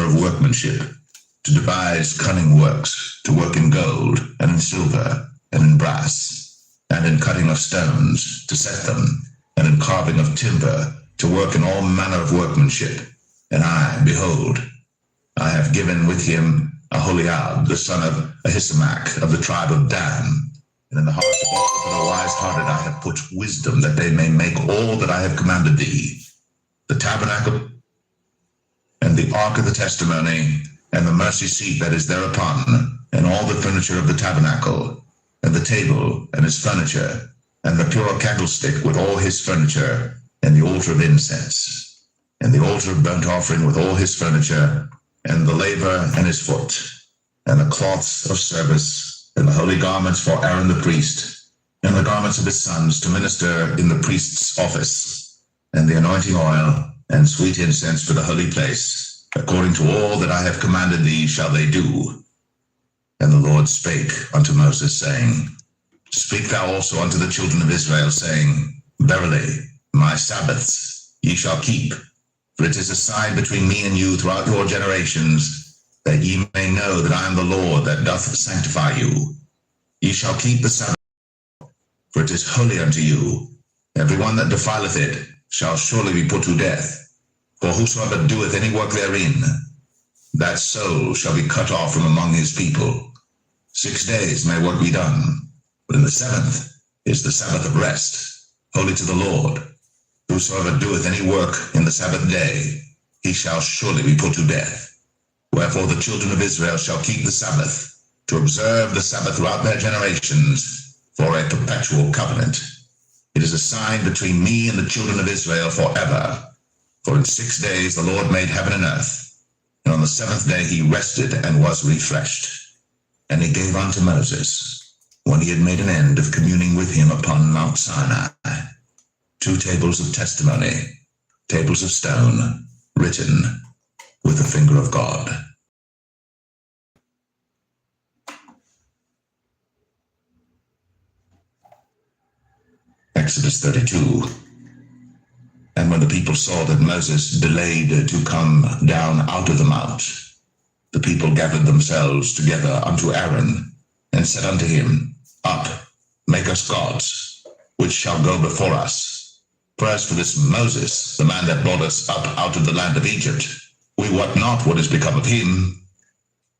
manner of workmanship, to devise cunning works, to work in gold, and in silver, and in brass, and in cutting of stones, to set them, and in carving of timber, to work in all manner of workmanship. And I, behold, I have given with him Aholiab, the son of Ahisamach, of the tribe of Dan. And in the hearts of all that are wise-hearted I have put wisdom, that they may make all that I have commanded thee, the tabernacle, and the ark of the testimony, and the mercy seat that is thereupon, and all the furniture of the tabernacle, and the table and his furniture, and the pure candlestick with all his furniture, and the altar of incense, and the altar of burnt offering with all his furniture, and the laver and his foot, and the cloths of service, and the holy garments for Aaron the priest, and the garments of his sons to minister in the priest's office, and the anointing oil, and sweet incense for the holy place, according to all that I have commanded thee shall they do. And the Lord spake unto Moses, saying, Speak thou also unto the children of Israel, saying, Verily, my Sabbaths ye shall keep, for it is a sign between me and you throughout your generations, that ye may know that I am the Lord that doth sanctify you. Ye shall keep the Sabbath, for it is holy unto you. Every one that defileth it shall surely be put to death. For whosoever doeth any work therein, that soul shall be cut off from among his people. 6 days may work be done, but in the 7th is the Sabbath of rest, holy to the Lord. Whosoever doeth any work in the Sabbath day, he shall surely be put to death. Wherefore the children of Israel shall keep the Sabbath, to observe the Sabbath throughout their generations, for a perpetual covenant. It is a sign between me and the children of Israel forever. For in 6 days the Lord made heaven and earth, and on the 7th day he rested and was refreshed. And he gave unto Moses, when he had made an end of communing with him upon Mount Sinai, 2 tables of testimony, tables of stone, written with the finger of God. Exodus 32. And when the people saw that Moses delayed to come down out of the mount, the people gathered themselves together unto Aaron, and said unto him, Up, make us gods, which shall go before us. For as for this Moses, the man that brought us up out of the land of Egypt, we wot not what is become of him.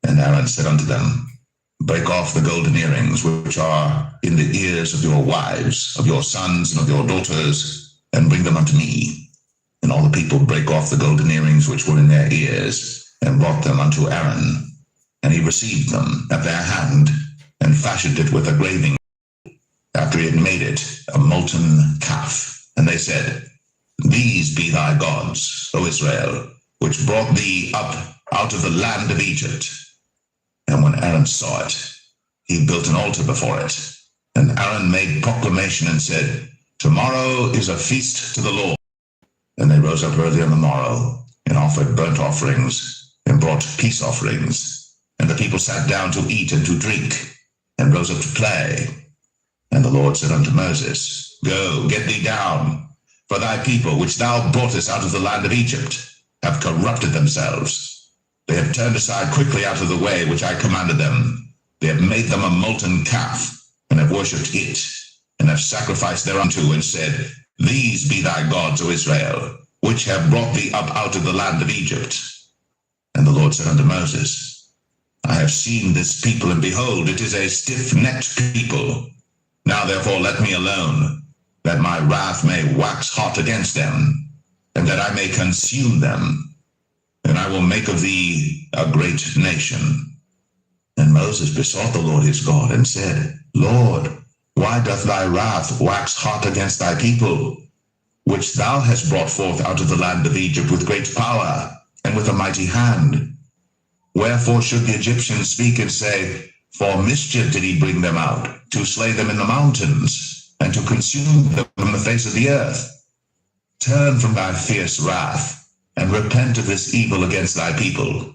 And Aaron said unto them, Break off the golden earrings which are in the ears of your wives, of your sons, and of your daughters, and bring them unto me. And all the people brake off the golden earrings which were in their ears, and brought them unto Aaron. And he received them at their hand, and fashioned it with a graving, after he had made it a molten calf. And they said, These be thy gods, O Israel, which brought thee up out of the land of Egypt. And when Aaron saw it, he built an altar before it. And Aaron made proclamation and said, Tomorrow is a feast to the Lord. And they rose up early on the morrow, and offered burnt offerings, and brought peace offerings. And the people sat down to eat and to drink, and rose up to play. And the Lord said unto Moses, Go, get thee down, for thy people, which thou broughtest out of the land of Egypt, have corrupted themselves. They have turned aside quickly out of the way which I commanded them. They have made them a molten calf, and have worshipped it, and have sacrificed thereunto, and said, These be thy gods, O Israel, which have brought thee up out of the land of Egypt. And the Lord said unto Moses, I have seen this people, and behold, it is a stiff-necked people. Now therefore let me alone, that my wrath may wax hot against them, and that I may consume them. And I will make of thee a great nation. And Moses besought the Lord his God, and said, Lord, why doth thy wrath wax hot against thy people, which thou hast brought forth out of the land of Egypt with great power, and with a mighty hand? Wherefore should the Egyptians speak and say, For mischief did he bring them out, to slay them in the mountains, and to consume them from the face of the earth? Turn from thy fierce wrath, and repent of this evil against thy people.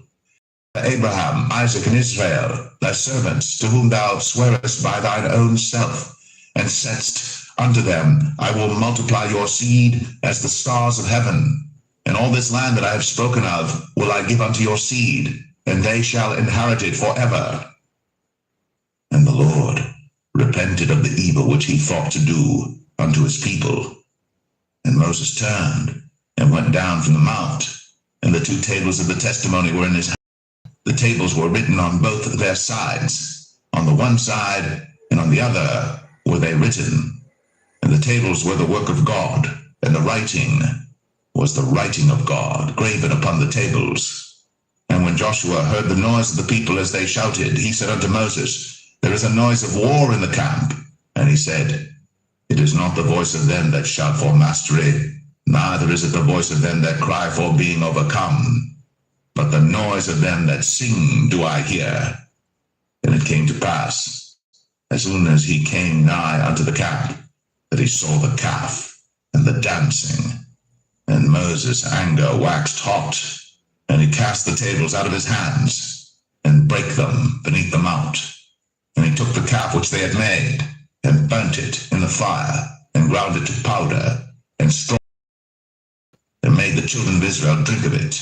Abraham, Isaac, and Israel, thy servants, to whom thou swearest by thine own self, and saidst unto them, I will multiply your seed as the stars of heaven, And all this land that I have spoken of will I give unto your seed, and they shall inherit it forever. And the Lord repented of the evil which he thought to do unto his people. And Moses turned and went down from the mount, and the 2 tables of the testimony were in his hand. The tables were written on both their sides. On the one side and on the other were they written. And the tables were the work of God, and the writing was the writing of God, graven upon the tables. And when Joshua heard the noise of the people as they shouted, he said unto Moses, There is a noise of war in the camp. And he said, It is not the voice of them that shout for mastery, neither is it the voice of them that cry for being overcome, but the noise of them that sing do I hear. And it came to pass, as soon as he came nigh unto the camp, that he saw the calf and the dancing. And Moses' anger waxed hot, and he cast the tables out of his hands, and brake them beneath the mount. And he took the calf which they had made, and burnt it in the fire, and ground it to powder, and straw, and made the children of Israel drink of it.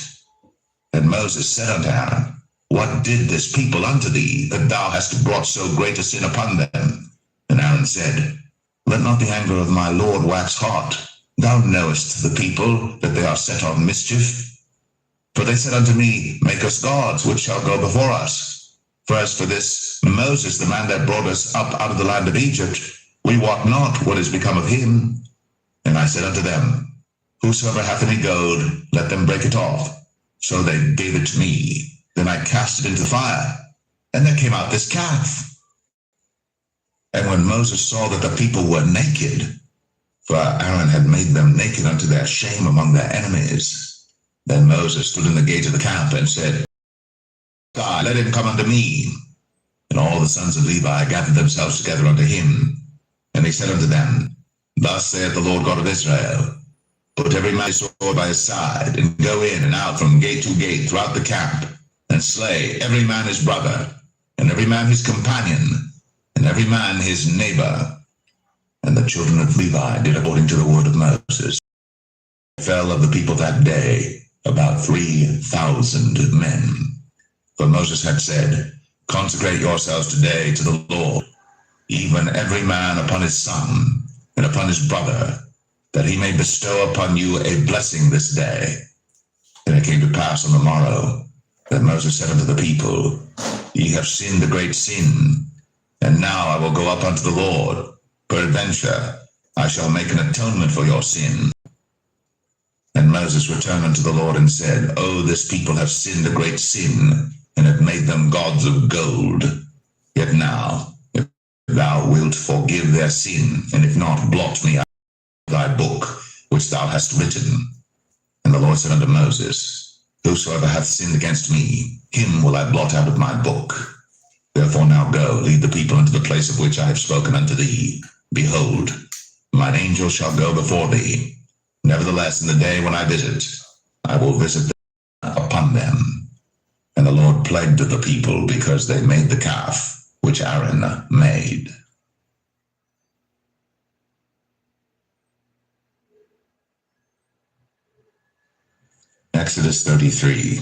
And Moses said unto Aaron, What did this people unto thee, that thou hast brought so great a sin upon them? And Aaron said, Let not the anger of my Lord wax hot. Thou knowest the people, that they are set on mischief. For they said unto me, Make us gods, which shall go before us. For as for this Moses, the man that brought us up out of the land of Egypt, we wot not what is become of him. And I said unto them, Whosoever hath any gold, let them break it off. So they gave it to me. Then I cast it into the fire, and there came out this calf. And when Moses saw that the people were naked, for Aaron had made them naked unto their shame among their enemies, then Moses stood in the gate of the camp and said, God, let him come unto me. And all the sons of Levi gathered themselves together unto him. And he said unto them, Thus saith the Lord God of Israel, Put every man his sword by his side, and go in and out from gate to gate throughout the camp, and slay every man his brother, and every man his companion, and every man his neighbor. And the children of Levi did according to the word of Moses. There fell of the people that day about 3,000 men. For Moses had said, Consecrate yourselves today to the Lord, even every man upon his son, and upon his brother, that he may bestow upon you a blessing this day. And it came to pass on the morrow, that Moses said unto the people, Ye have sinned a great sin, and now I will go up unto the Lord. Peradventure, I shall make an atonement for your sin. And Moses returned unto the Lord and said, O this people have sinned a great sin, and have made them gods of gold. Yet now, if thou wilt forgive their sin, and if not, blot me out of thy book, which thou hast written. And the Lord said unto Moses, Whosoever hath sinned against me, him will I blot out of my book. Therefore now go, lead the people into the place of which I have spoken unto thee. Behold, mine angel shall go before thee. Nevertheless, in the day when I visit, I will visit them upon them. And the Lord plagued the people because they made the calf which Aaron made. Exodus 33.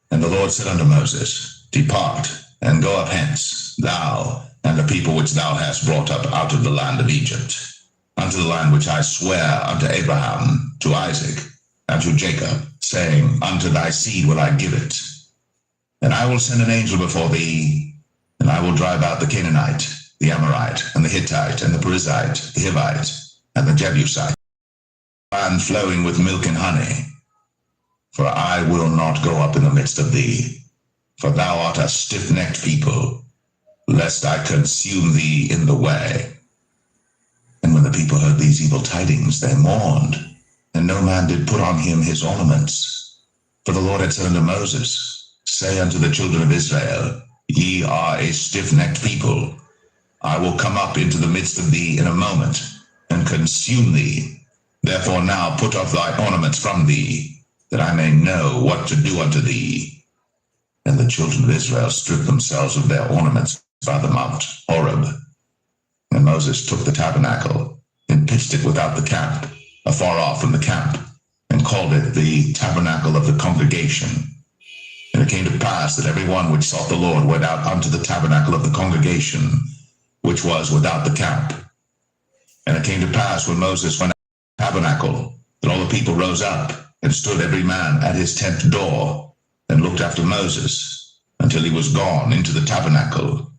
And the Lord said unto Moses, Depart, and go up hence, thou and the people which thou hast brought up out of the land of Egypt, unto the land which I swear unto Abraham, to Isaac, and to Jacob, saying, Unto thy seed will I give it. And I will send an angel before thee, and I will drive out the Canaanite, the Amorite, and the Hittite, and the Perizzite, the Hivite, and the Jebusite, land flowing with milk and honey. For I will not go up in the midst of thee, for thou art a stiff-necked people, lest I consume thee in the way. And when the people heard these evil tidings, they mourned, and no man did put on him his ornaments. For the Lord had said unto Moses, Say unto the children of Israel, Ye are a stiff-necked people. I will come up into the midst of thee in a moment, and consume thee. Therefore now put off thy ornaments from thee, that I may know what to do unto thee. And the children of Israel stripped themselves of their ornaments by the mount Horeb. And Moses took the tabernacle, and pitched it without the camp, afar off from the camp, and and called it the tabernacle of the congregation. And it came to pass that every one which sought the Lord went out unto the tabernacle of the congregation, which was without the camp. And it came to pass when Moses went out to the tabernacle, that all the people rose up, and stood every man at his tent door, and looked after Moses, until he was gone into the tabernacle.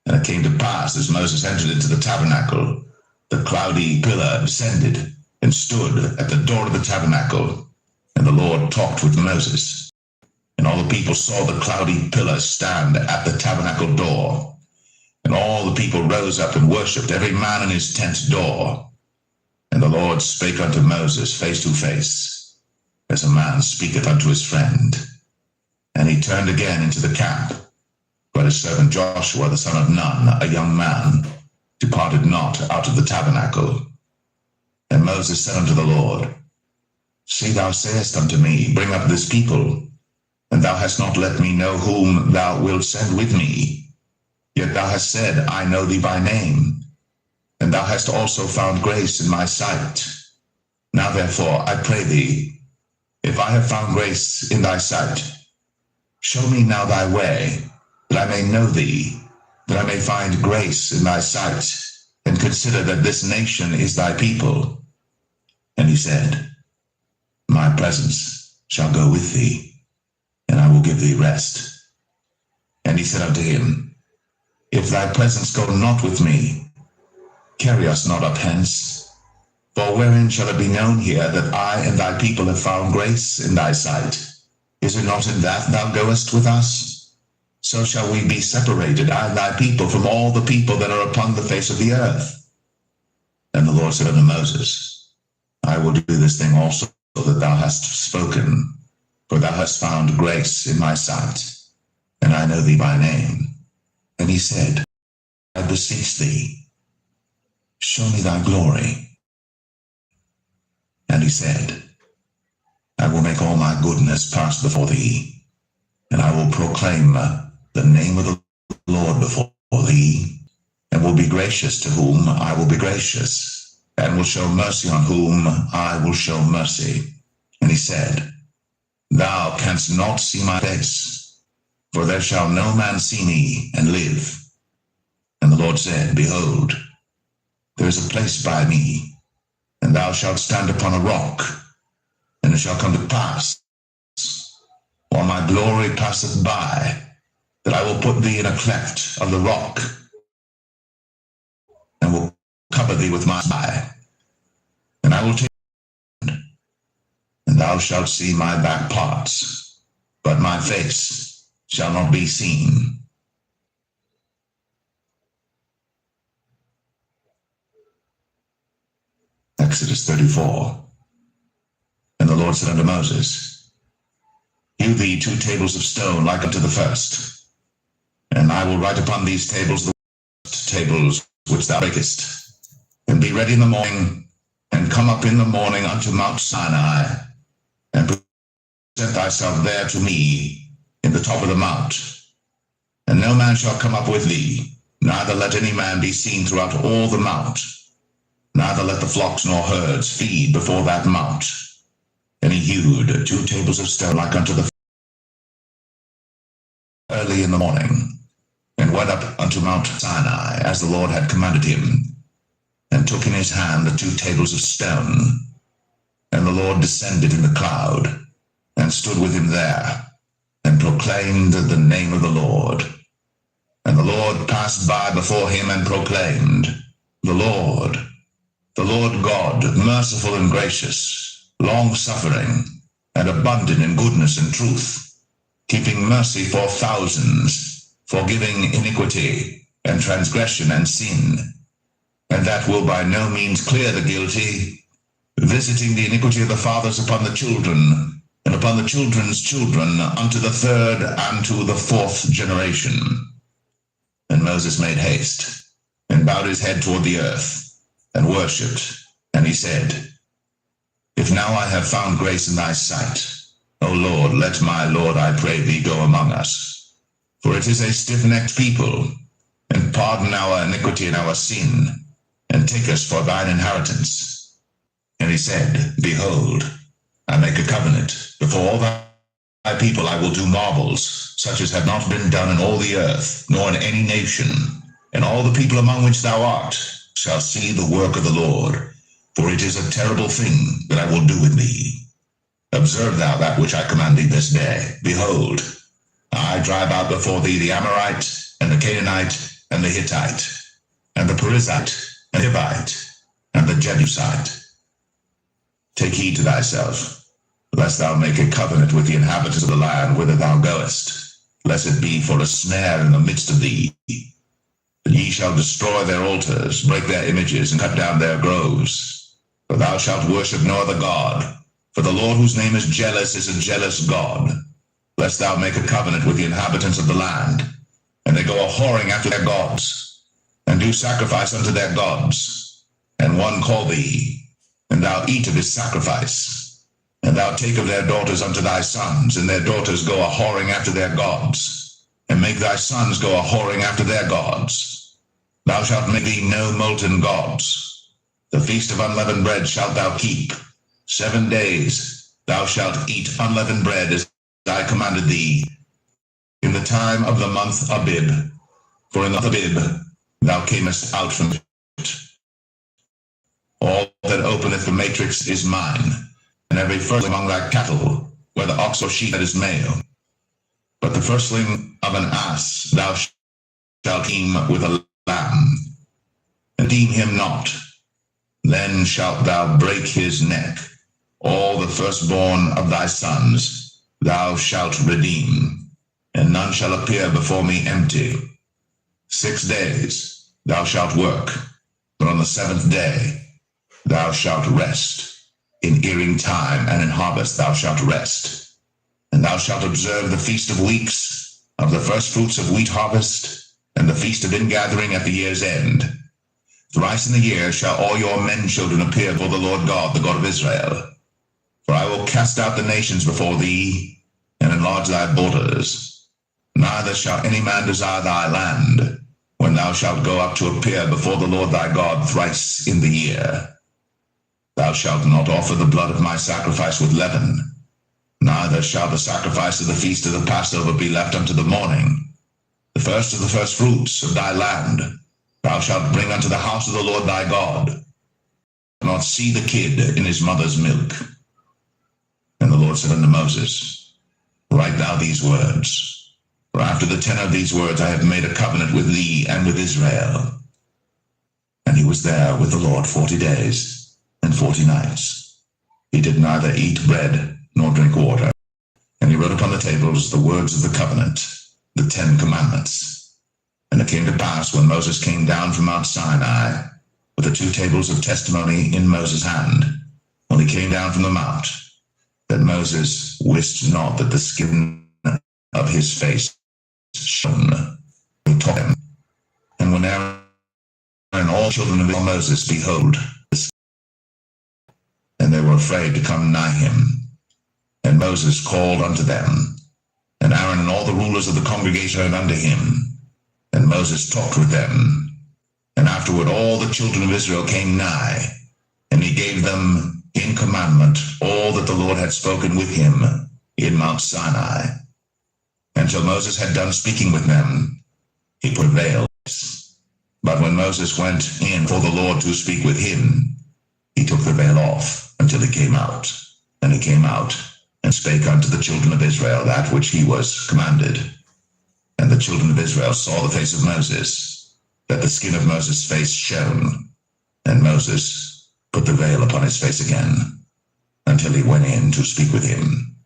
And it came to pass, as Moses entered into the tabernacle, the cloudy pillar descended, and stood at the door of the tabernacle, and the Lord talked with Moses. And all the people saw the cloudy pillar stand at the tabernacle door. And all the people rose up and worshipped, every man in his tent door. And the Lord spake unto Moses face to face, as a man speaketh unto his friend. And he turned again into the camp. But his servant Joshua the son of Nun, a young man, departed not out of the tabernacle. And Moses said unto the Lord, See, thou sayest unto me, Bring up this people, and thou hast not let me know whom thou wilt send with me. Yet thou hast said, I know thee by name, and thou hast also found grace in my sight. Now therefore, I pray thee, if I have found grace in thy sight, show me now thy way, that I may know thee, that I may find grace in thy sight, and consider that this nation is thy people. And he said, My presence shall go with thee, and I will give thee rest. And he said unto him, If thy presence go not with me, carry us not up hence. For wherein shall it be known here that I and thy people have found grace in thy sight? Is it not in that thou goest with us? So shall we be separated, I and thy people, from all the people that are upon the face of the earth. And the Lord said unto Moses, I will do this thing also that thou hast spoken, for thou hast found grace in my sight, and I know thee by name. And he said, I beseech thee, show me thy glory. And he said, I will make all my goodness pass before thee, and I will proclaim the name of the Lord before thee, and will be gracious to whom I will be gracious, and will show mercy on whom I will show mercy. And he said, Thou canst not see my face, for there shall no man see me and live. And the Lord said, Behold, there is a place by me, and thou shalt stand upon a rock. And it shall come to pass, while my glory passeth by, that I will put thee in a cleft of the rock, and will cover thee with my eye. And I will take and thou shalt see my back parts, but my face shall not be seen. Exodus 34. And the Lord said unto Moses, Hew thee 2 tables of stone like unto the first, and I will write upon these tables the tables which thou breakest. And be ready in the morning, and come up in the morning unto Mount Sinai, and present thyself there to me in the top of the mount. And no man shall come up with thee, neither let any man be seen throughout all the mount, neither let the flocks nor herds feed before that mount. And he hewed 2 tables of stone like unto the early in the morning, and went up unto Mount Sinai, as the Lord had commanded him, and took in his hand the 2 tables of stone. And the Lord descended in the cloud, and stood with him there, and proclaimed the name of the Lord. And the Lord passed by before him, and proclaimed, The Lord God, merciful and gracious, long-suffering, and abundant in goodness and truth, keeping mercy for thousands, forgiving iniquity and transgression and sin, and that will by no means clear the guilty, visiting the iniquity of the fathers upon the children, and upon the children's children, unto the 3rd and to the 4th generation. And Moses made haste, and bowed his head toward the earth, and worshipped, and he said, If now I have found grace in thy sight, O Lord, let my Lord, I pray thee, go among us. For it is a stiff-necked people, and pardon our iniquity and our sin, and take us for thine inheritance. And he said, Behold, I make a covenant. Before all thy people I will do marvels, such as have not been done in all the earth, nor in any nation. And all the people among which thou art shall see the work of the Lord, for it is a terrible thing that I will do with thee. Observe thou that which I command thee this day. Behold, I drive out before thee the Amorite, and the Canaanite, and the Hittite, and the Perizzite, and the Hivite, and the Jebusite. Take heed to thyself, lest thou make a covenant with the inhabitants of the land whither thou goest, lest it be for a snare in the midst of thee. And ye shall destroy their altars, break their images, and cut down their groves. For thou shalt worship no other God, for the Lord whose name is a jealous God. Lest thou make a covenant with the inhabitants of the land, and they go a-whoring after their gods, and do sacrifice unto their gods, and one call thee, and thou eat of his sacrifice, and thou take of their daughters unto thy sons, and their daughters go a-whoring after their gods, and make thy sons go a-whoring after their gods. Thou shalt make thee no molten gods. The feast of unleavened bread shalt thou keep. 7 days thou shalt eat unleavened bread as I commanded thee, in the time of the month Abib, for in the month Abib thou camest out from it. All that openeth the matrix is mine, and every firstling among thy cattle, whether ox or sheep, that is male. But the firstling of an ass thou shalt deem with a lamb, and deem him not. Then shalt thou break his neck. All the firstborn of thy sons thou shalt redeem, and none shall appear before me empty. 6 days thou shalt work, but on the 7th day thou shalt rest. In earing time and in harvest thou shalt rest. And thou shalt observe the feast of weeks, of the first fruits of wheat harvest, and the feast of ingathering at the year's end. Thrice in the year shall all your men children appear before the Lord God, the God of Israel. For I will cast out the nations before thee, and enlarge thy borders. Neither shall any man desire thy land, when thou shalt go up to appear before the Lord thy God thrice in the year. Thou shalt not offer the blood of my sacrifice with leaven, neither shall the sacrifice of the feast of the Passover be left unto the morning. The first of the first fruits of thy land thou shalt bring unto the house of the Lord thy God. Not see the kid in his mother's milk. And the Lord said unto Moses, Write thou these words, for after the tenor of these words I have made a covenant with thee and with Israel. And he was there with the Lord 40 days and 40 nights. He did neither eat bread nor drink water. And he wrote upon the tables the words of the covenant, the 10 commandments. And it came to pass, when Moses came down from Mount Sinai, with the 2 tables of testimony in Moses' hand, when he came down from the mount, that Moses wist not that the skin of his face shone. He taught him. And when Aaron and all children of Moses behold, and they were afraid to come nigh him. And Moses called unto them, and Aaron and all the rulers of the congregation heard unto him. And Moses talked with them. And afterward all the children of Israel came nigh, and he gave them in commandment all that the Lord had spoken with him in Mount Sinai. Until Moses had done speaking with them, he put veils. But when Moses went in before the Lord to speak with him, he took the veil off until he came out. And he came out and spake unto the children of Israel that which he was commanded. And the children of Israel saw the face of Moses, that the skin of Moses' face shone. And Moses put the veil upon his face again, until he went in to speak with him.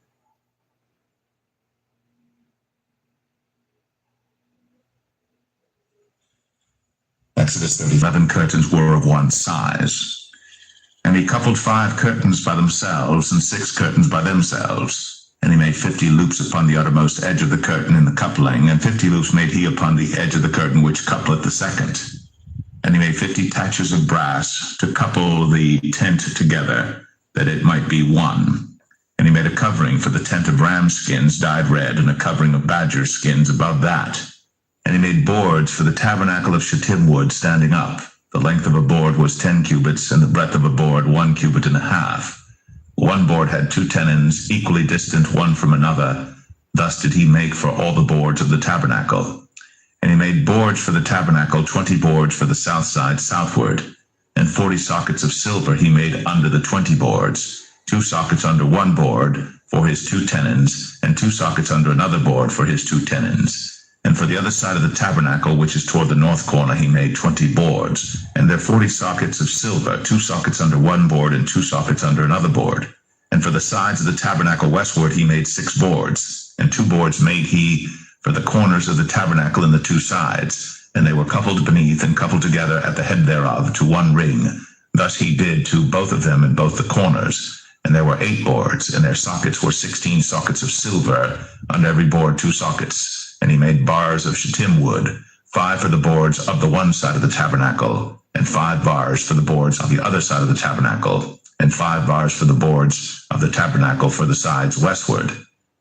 Exodus 30. 11 curtains were of one size, and he coupled 5 curtains by themselves, and 6 curtains by themselves. And he made 50 loops upon the uttermost edge of the curtain in the coupling, and 50 loops made he upon the edge of the curtain which coupleth the second. And he made 50 taches of brass to couple the tent together, that it might be one. And he made a covering for the tent of ram skins dyed red, and a covering of badger skins above that. And he made boards for the tabernacle of shittim wood standing up. The length of a board was 10 cubits, and the breadth of a board 1 cubit and a half. One board had 2 tenons, equally distant one from another. Thus did he make for all the boards of the tabernacle. And he made boards for the tabernacle, 20 boards for the south side southward, and 40 sockets of silver he made under the 20 boards, 2 sockets under one board for his 2 tenons, and 2 sockets under another board for his 2 tenons. And for the other side of the tabernacle, which is toward the north corner, he made 20 boards, and there 40 sockets of silver, 2 sockets under one board and 2 sockets under another board. And for the sides of the tabernacle westward he made 6 boards, and 2 boards made he for the corners of the tabernacle in the 2 sides, and they were coupled beneath and coupled together at the head thereof to one ring. Thus he did to both of them in both the corners. And there were 8 boards, and their sockets were 16 sockets of silver, under every board 2 sockets. And he made bars of shittim wood, 5 for the boards of the one side of the tabernacle, and 5 bars for the boards of the other side of the tabernacle, and 5 bars for the boards of the tabernacle for the sides westward.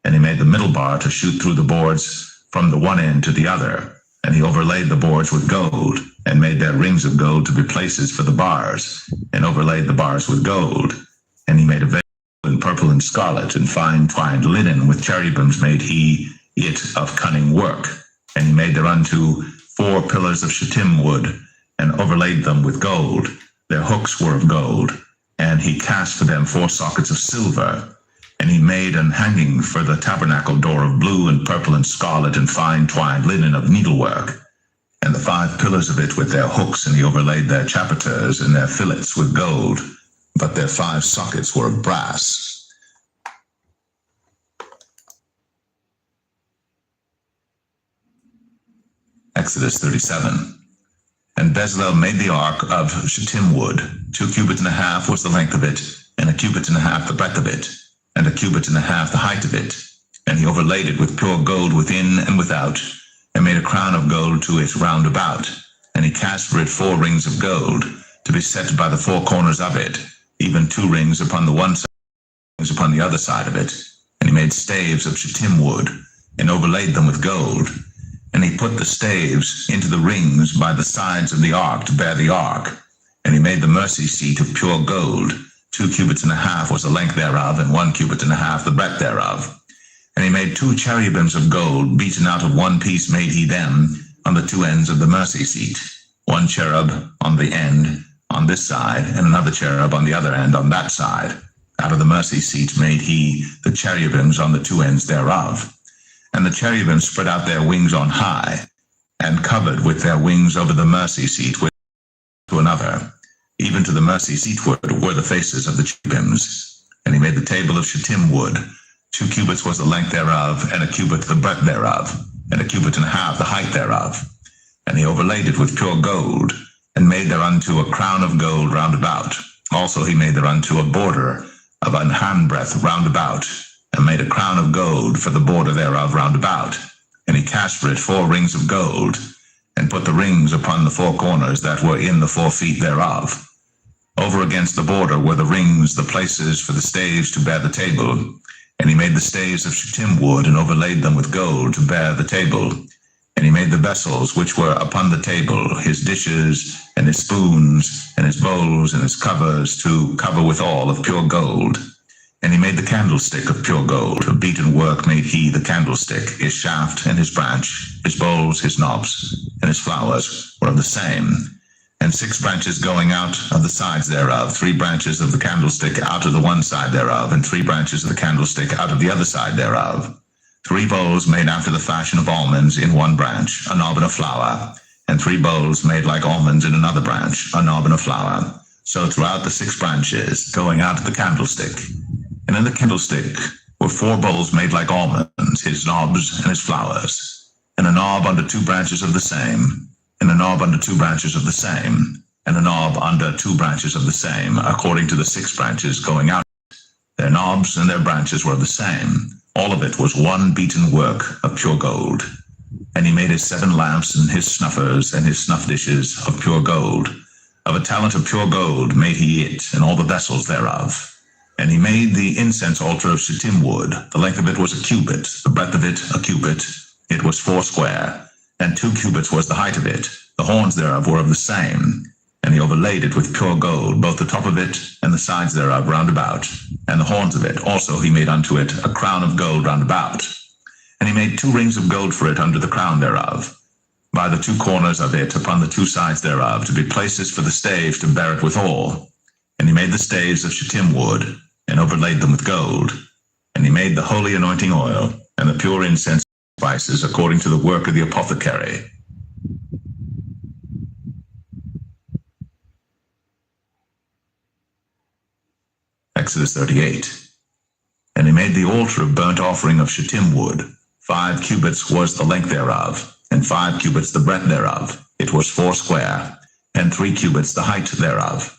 And he made the middle bar to shoot through the boards from the one end to the other. And he overlaid the boards with gold, and made their rings of gold to be places for the bars, and overlaid the bars with gold. And he made a veil in purple and scarlet, and fine twined linen with cherubims made he it of cunning work. And he made thereunto 4 pillars of shittim wood, and overlaid them with gold. Their hooks were of gold, and he cast for them 4 sockets of silver. And he made an hanging for the tabernacle door of blue and purple and scarlet and fine twined linen of needlework, and the 5 pillars of it with their hooks, and he overlaid their chapiters and their fillets with gold, but their 5 sockets were of brass. Exodus 37. And Bezalel made the ark of shittim wood. 2 cubits and a half was the length of it, and 1 cubit and a half the breadth of it, and 1 cubit and a half the height of it. And he overlaid it with pure gold within and without, and made a crown of gold to it round about. And he cast for it 4 rings of gold, to be set by the 4 corners of it, even 2 rings upon the one side, rings upon the other side of it. And he made staves of shittim wood, and overlaid them with gold. And he put the staves into the rings by the sides of the ark to bear the ark. And he made the mercy seat of pure gold. 2 cubits and a half was the length thereof, and 1 cubit and a half the breadth thereof. And he made 2 cherubims of gold, beaten out of one piece made he them, on the 2 ends of the mercy seat. 1 cherub on the end on this side, and another cherub on the other end on that side. Out of the mercy seat made he the cherubims on the 2 ends thereof. And the cherubim spread out their wings on high, and covered with their wings over the mercy seat with to another. Even to the mercy seatward were the faces of the cherubims. And he made the table of shittim wood. 2 cubits was the length thereof, and 1 cubit the breadth thereof, and 1 cubit and a half the height thereof. And he overlaid it with pure gold, and made thereunto a crown of gold round about. Also he made thereunto a border of an handbreadth round about, and made a crown of gold for the border thereof round about. And he cast for it 4 rings of gold, and put the rings upon the 4 corners that were in the 4 feet thereof. Over against the border were the rings, the places for the staves to bear the table. And he made the staves of shittim wood, and overlaid them with gold to bear the table. And he made the vessels which were upon the table, his dishes, and his spoons, and his bowls, and his covers, to cover withal of pure gold. And he made the candlestick of pure gold. Of beaten work made he the candlestick. His shaft and his branch, his bowls, his knobs, and his flowers were of the same. And 6 branches going out of the sides thereof, 3 branches of the candlestick out of the one side thereof, and 3 branches of the candlestick out of the other side thereof. 3 bowls made after the fashion of almonds in one branch, a knob and a flower. And 3 bowls made like almonds in another branch, a knob and a flower. So throughout the 6 branches going out of the candlestick. And in the candlestick were 4 bowls made like almonds, his knobs and his flowers, and a knob under 2 branches of the same, and a knob under 2 branches of the same, and a knob under 2 branches of the same, according to the 6 branches going out. Their knobs and their branches were of the same. All of it was one beaten work of pure gold. And he made his 7 lamps, and his snuffers, and his snuff dishes of pure gold. Of a talent of pure gold made he it, and all the vessels thereof. And he made the incense altar of shittim wood. The length of it was 1 cubit, the breadth of it 1 cubit. It was 4 square, and 2 cubits was the height of it. The horns thereof were of the same. And he overlaid it with pure gold, both the top of it and the sides thereof round about, and the horns of it. Also he made unto it a crown of gold round about. And he made 2 rings of gold for it under the crown thereof, by the 2 corners of it upon the 2 sides thereof, to be places for the staves to bear it withal. And he made the staves of shittim wood, and overlaid them with gold. And he made the holy anointing oil, and the pure incense spices, according to the work of the apothecary. Exodus 38. And he made the altar of burnt offering of shittim wood. 5 cubits was the length thereof, and 5 cubits the breadth thereof. It was 4 square, and 3 cubits the height thereof.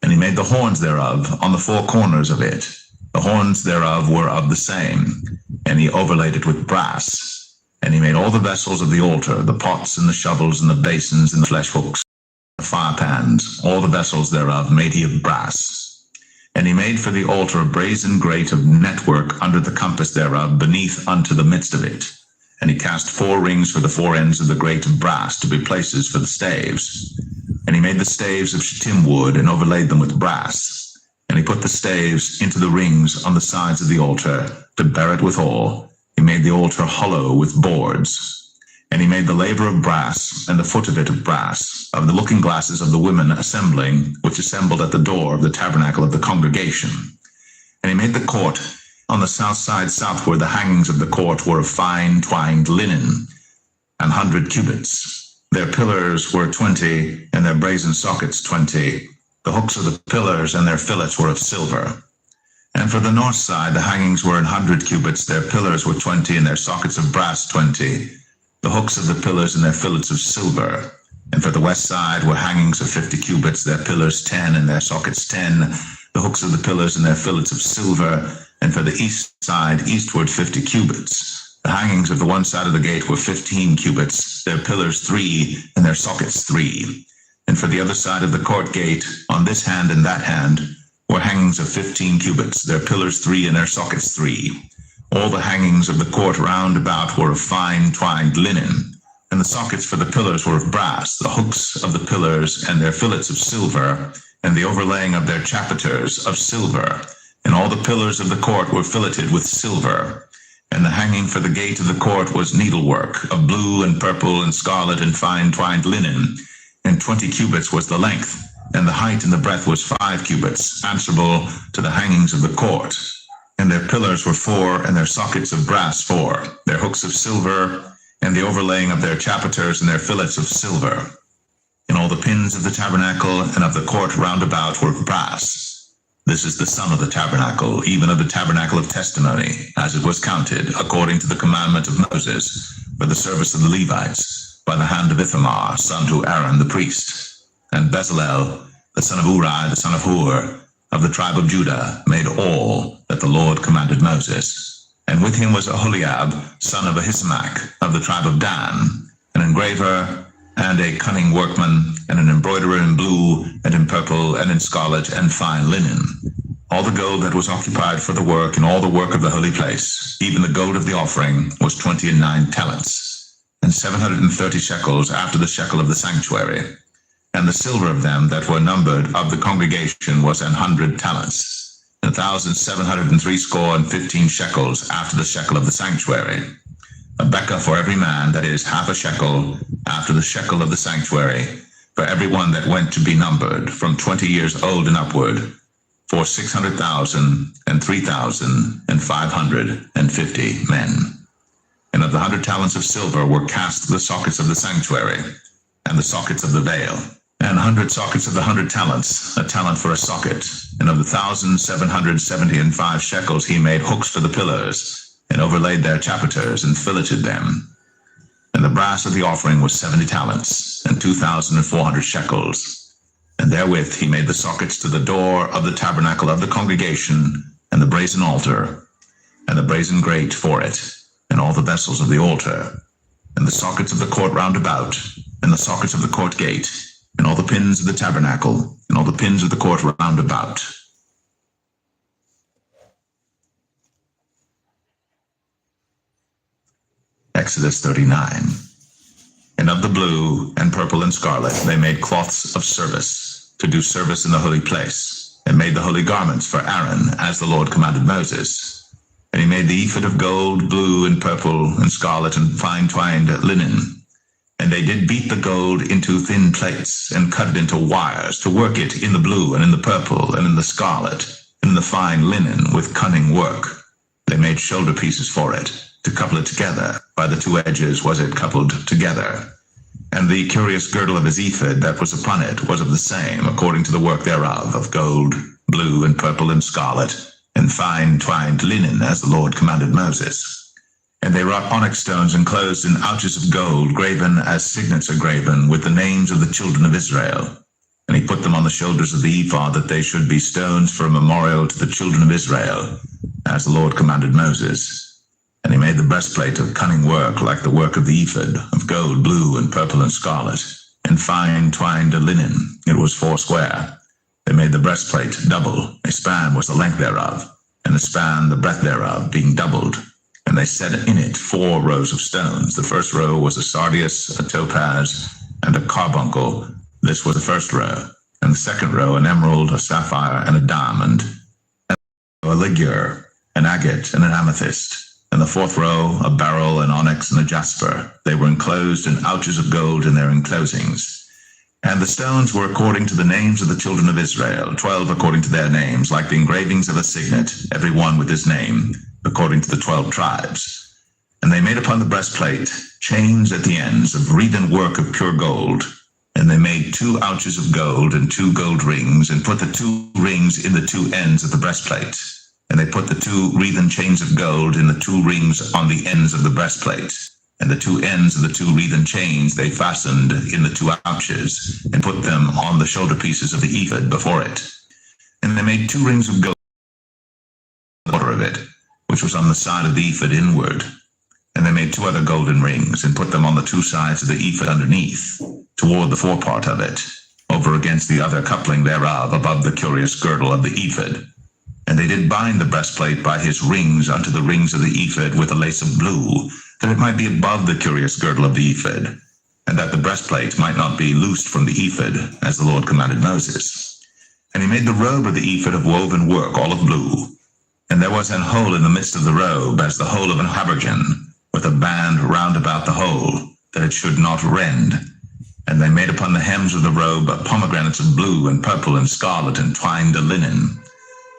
And he made the horns thereof on the 4 corners of it. The horns thereof were of the same, and he overlaid it with brass. And he made all the vessels of the altar, the pots and the shovels and the basins and the flesh hooks, the fire pans, all the vessels thereof made he of brass. And he made for the altar a brazen grate of network under the compass thereof, beneath unto the midst of it. And he cast 4 rings for the 4 ends of the grate of brass, to be places for the staves. And he made the staves of shittim wood, and overlaid them with brass. And he put the staves into the rings on the sides of the altar, to bear it withal. He made the altar hollow with boards. And he made the laver of brass, and the foot of it of brass, of the looking glasses of the women assembling, which assembled at the door of the tabernacle of the congregation. And he made the court on the south side southward. The hangings of the court were of fine twined linen, 100 cubits. Their pillars were 20, and their brazen sockets 20. The hooks of the pillars and their fillets were of silver. And for the north side the hangings were 100 cubits. Their pillars were 20, and their sockets of brass 20. The hooks of the pillars and their fillets of silver. And for the west side were hangings of 50 cubits, their pillars 10, and their sockets 10. The hooks of the pillars and their fillets of silver. And for the east side eastward 50 cubits. The hangings of the one side of the gate were 15 cubits, their pillars 3, and their sockets 3. And for the other side of the court gate, on this hand and that hand, were hangings of 15 cubits, their pillars 3, and their sockets 3. All the hangings of the court round about were of fine twined linen, and the sockets for the pillars were of brass, the hooks of the pillars and their fillets of silver, and the overlaying of their chapiters of silver. And all the pillars of the court were filleted with silver. And the hanging for the gate of the court was needlework, of blue and purple and scarlet and fine twined linen, and 20 cubits was the length, and the height and the breadth was 5 cubits, answerable to the hangings of the court. And their pillars were 4, and their sockets of brass 4, their hooks of silver, and the overlaying of their chapiters and their fillets of silver. And all the pins of the tabernacle and of the court round about were of brass. This is the sum of the tabernacle, even of the tabernacle of testimony, as it was counted, according to the commandment of Moses, for the service of the Levites, by the hand of Ithamar, son to Aaron the priest. And Bezalel, the son of Uri, the son of Hur, of the tribe of Judah, made all that the Lord commanded Moses. And with him was Aholiab, son of Ahisamach, of the tribe of Dan, an engraver, and a cunning workman, and an embroiderer in blue, and in purple, and in scarlet, and fine linen. All the gold that was occupied for the work, and all the work of the holy place, even the gold of the offering, was 29 talents, and 730 shekels after the shekel of the sanctuary. And the silver of them that were numbered of the congregation was 100 talents, 1,760 shekels after the shekel of the sanctuary. A bekah for every man, that is, half a shekel after the shekel of the sanctuary, for every one that went to be numbered, from 20 years old and upward, for 600,000 and 3,550 men. And of the 100 talents of silver were cast the sockets of the sanctuary, and the sockets of the veil, and 100 sockets of the 100 talents, a talent for a socket. And of the 1,775 shekels he made hooks for the pillars, and overlaid their chapiters, and filleted them. And the brass of the offering was 70 talents, and 2,400 shekels. And therewith he made the sockets to the door of the tabernacle of the congregation, and the brazen altar, and the brazen grate for it, and all the vessels of the altar, and the sockets of the court round about, and the sockets of the court gate, and all the pins of the tabernacle, and all the pins of the court round about. Exodus 39. And of the blue and purple and scarlet they made cloths of service, to do service in the holy place, and made the holy garments for Aaron, as the Lord commanded Moses. And he made the ephod of gold, blue and purple and scarlet and fine twined linen. And they did beat the gold into thin plates, and cut it into wires, to work it in the blue and in the purple and in the scarlet, and in the fine linen with cunning work. They made shoulder pieces for it, to couple it together. By the two edges was it coupled together. And the curious girdle of his ephod that was upon it was of the same, according to the work thereof, of gold, blue and purple and scarlet, and fine twined linen, as the Lord commanded Moses. And they wrought onyx stones enclosed in ouches of gold, graven as signets are graven, with the names of the children of Israel. And he put them on the shoulders of the ephod, that they should be stones for a memorial to the children of Israel, as the Lord commanded Moses. And he made the breastplate of cunning work, like the work of the ephod, of gold, blue, and purple, and scarlet, and fine twined linen. It was foursquare. They made the breastplate double. A span was the length thereof, and a span the breadth thereof, being doubled. And they set in it 4 rows of stones. The first row was a sardius, a topaz, and a carbuncle. This was the first row. And the second row, an emerald, a sapphire, and a diamond. And a ligure, an agate, and an amethyst. And the fourth row, a beryl, an onyx, and a jasper. They were enclosed in ouches of gold in their enclosings. And the stones were according to the names of the children of Israel, 12 according to their names, like the engravings of a signet, every one with his name, according to the 12 tribes. And they made upon the breastplate chains at the ends of wreathen work of pure gold. And they made 2 ouches of gold and 2 gold rings, and put the 2 rings in the 2 ends of the breastplate. And they put the 2 wreathen chains of gold in the 2 rings on the ends of the breastplate. And the 2 ends of the 2 wreathen chains they fastened in the 2 ouches, and put them on the shoulder pieces of the ephod before it. And they made 2 rings of gold in the border of it, which was on the side of the ephod inward. And they made 2 other golden rings, and put them on the 2 sides of the ephod underneath, toward the forepart of it, over against the other coupling thereof, above the curious girdle of the ephod. And they did bind the breastplate by his rings unto the rings of the ephod with a lace of blue, that it might be above the curious girdle of the ephod, and that the breastplate might not be loosed from the ephod, as the Lord commanded Moses. And he made the robe of the ephod of woven work, all of blue. And there was an hole in the midst of the robe, as the hole of an habergeon, with a band round about the hole, that it should not rend. And they made upon the hems of the robe pomegranates of blue and purple and scarlet and twined linen.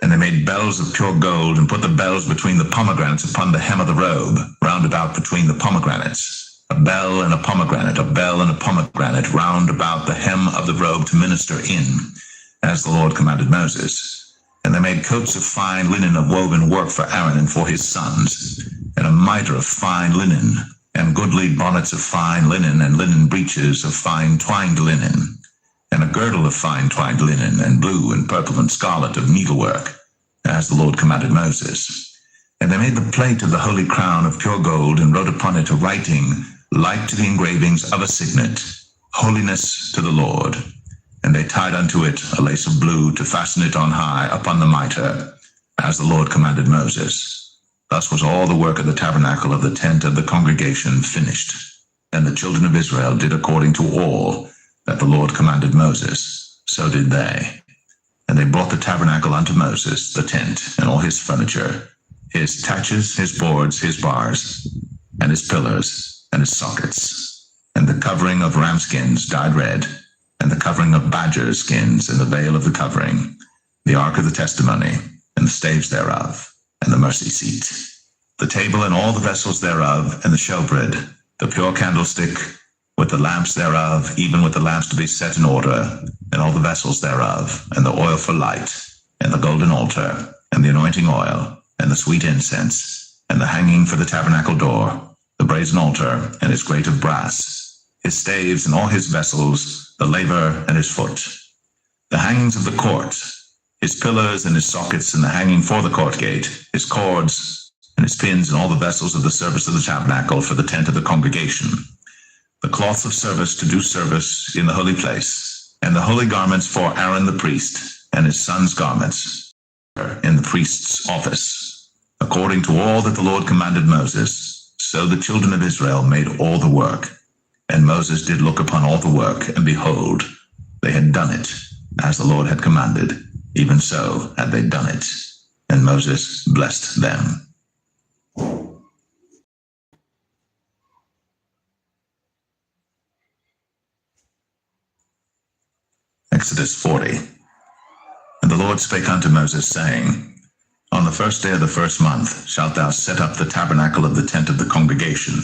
And they made bells of pure gold, and put the bells between the pomegranates upon the hem of the robe, round about between the pomegranates. A bell and a pomegranate, a bell and a pomegranate, round about the hem of the robe to minister in, as the Lord commanded Moses. And they made coats of fine linen of woven work for Aaron and for his sons, and a mitre of fine linen, and goodly bonnets of fine linen, and linen breeches of fine twined linen, and a girdle of fine twined linen, and blue and purple and scarlet of needlework, as the Lord commanded Moses. And they made the plate of the holy crown of pure gold, and wrote upon it a writing like to the engravings of a signet, Holiness to the Lord. And they tied unto it a lace of blue, to fasten it on high upon the mitre, as the Lord commanded Moses. Thus was all the work of the tabernacle of the tent of the congregation finished. And the children of Israel did according to all that the Lord commanded Moses, so did they. And they brought the tabernacle unto Moses, the tent, and all his furniture, his taches, his boards, his bars, and his pillars, and his sockets, and the covering of ram skins dyed red, and the covering of badger skins, and the veil of the covering, the ark of the testimony, and the staves thereof, and the mercy seat, the table and all the vessels thereof, and the showbread, the pure candlestick, with the lamps thereof, even with the lamps to be set in order, and all the vessels thereof, and the oil for light, and the golden altar, and the anointing oil, and the sweet incense, and the hanging for the tabernacle door, the brazen altar, and his grate of brass, his staves and all his vessels, the laver and his foot, the hangings of the court, his pillars and his sockets, and the hanging for the court gate, his cords, and his pins, and all the vessels of the service of the tabernacle for the tent of the congregation, the cloths of service to do service in the holy place, and the holy garments for Aaron the priest, and his sons' garments in the priest's office, according to all that the Lord commanded Moses. So the children of Israel made all the work. And Moses did look upon all the work, and behold, they had done it, as the Lord had commanded, even so had they done it. And Moses blessed them. Exodus 40. And the Lord spake unto Moses, saying, On the first day of the first month shalt thou set up the tabernacle of the tent of the congregation,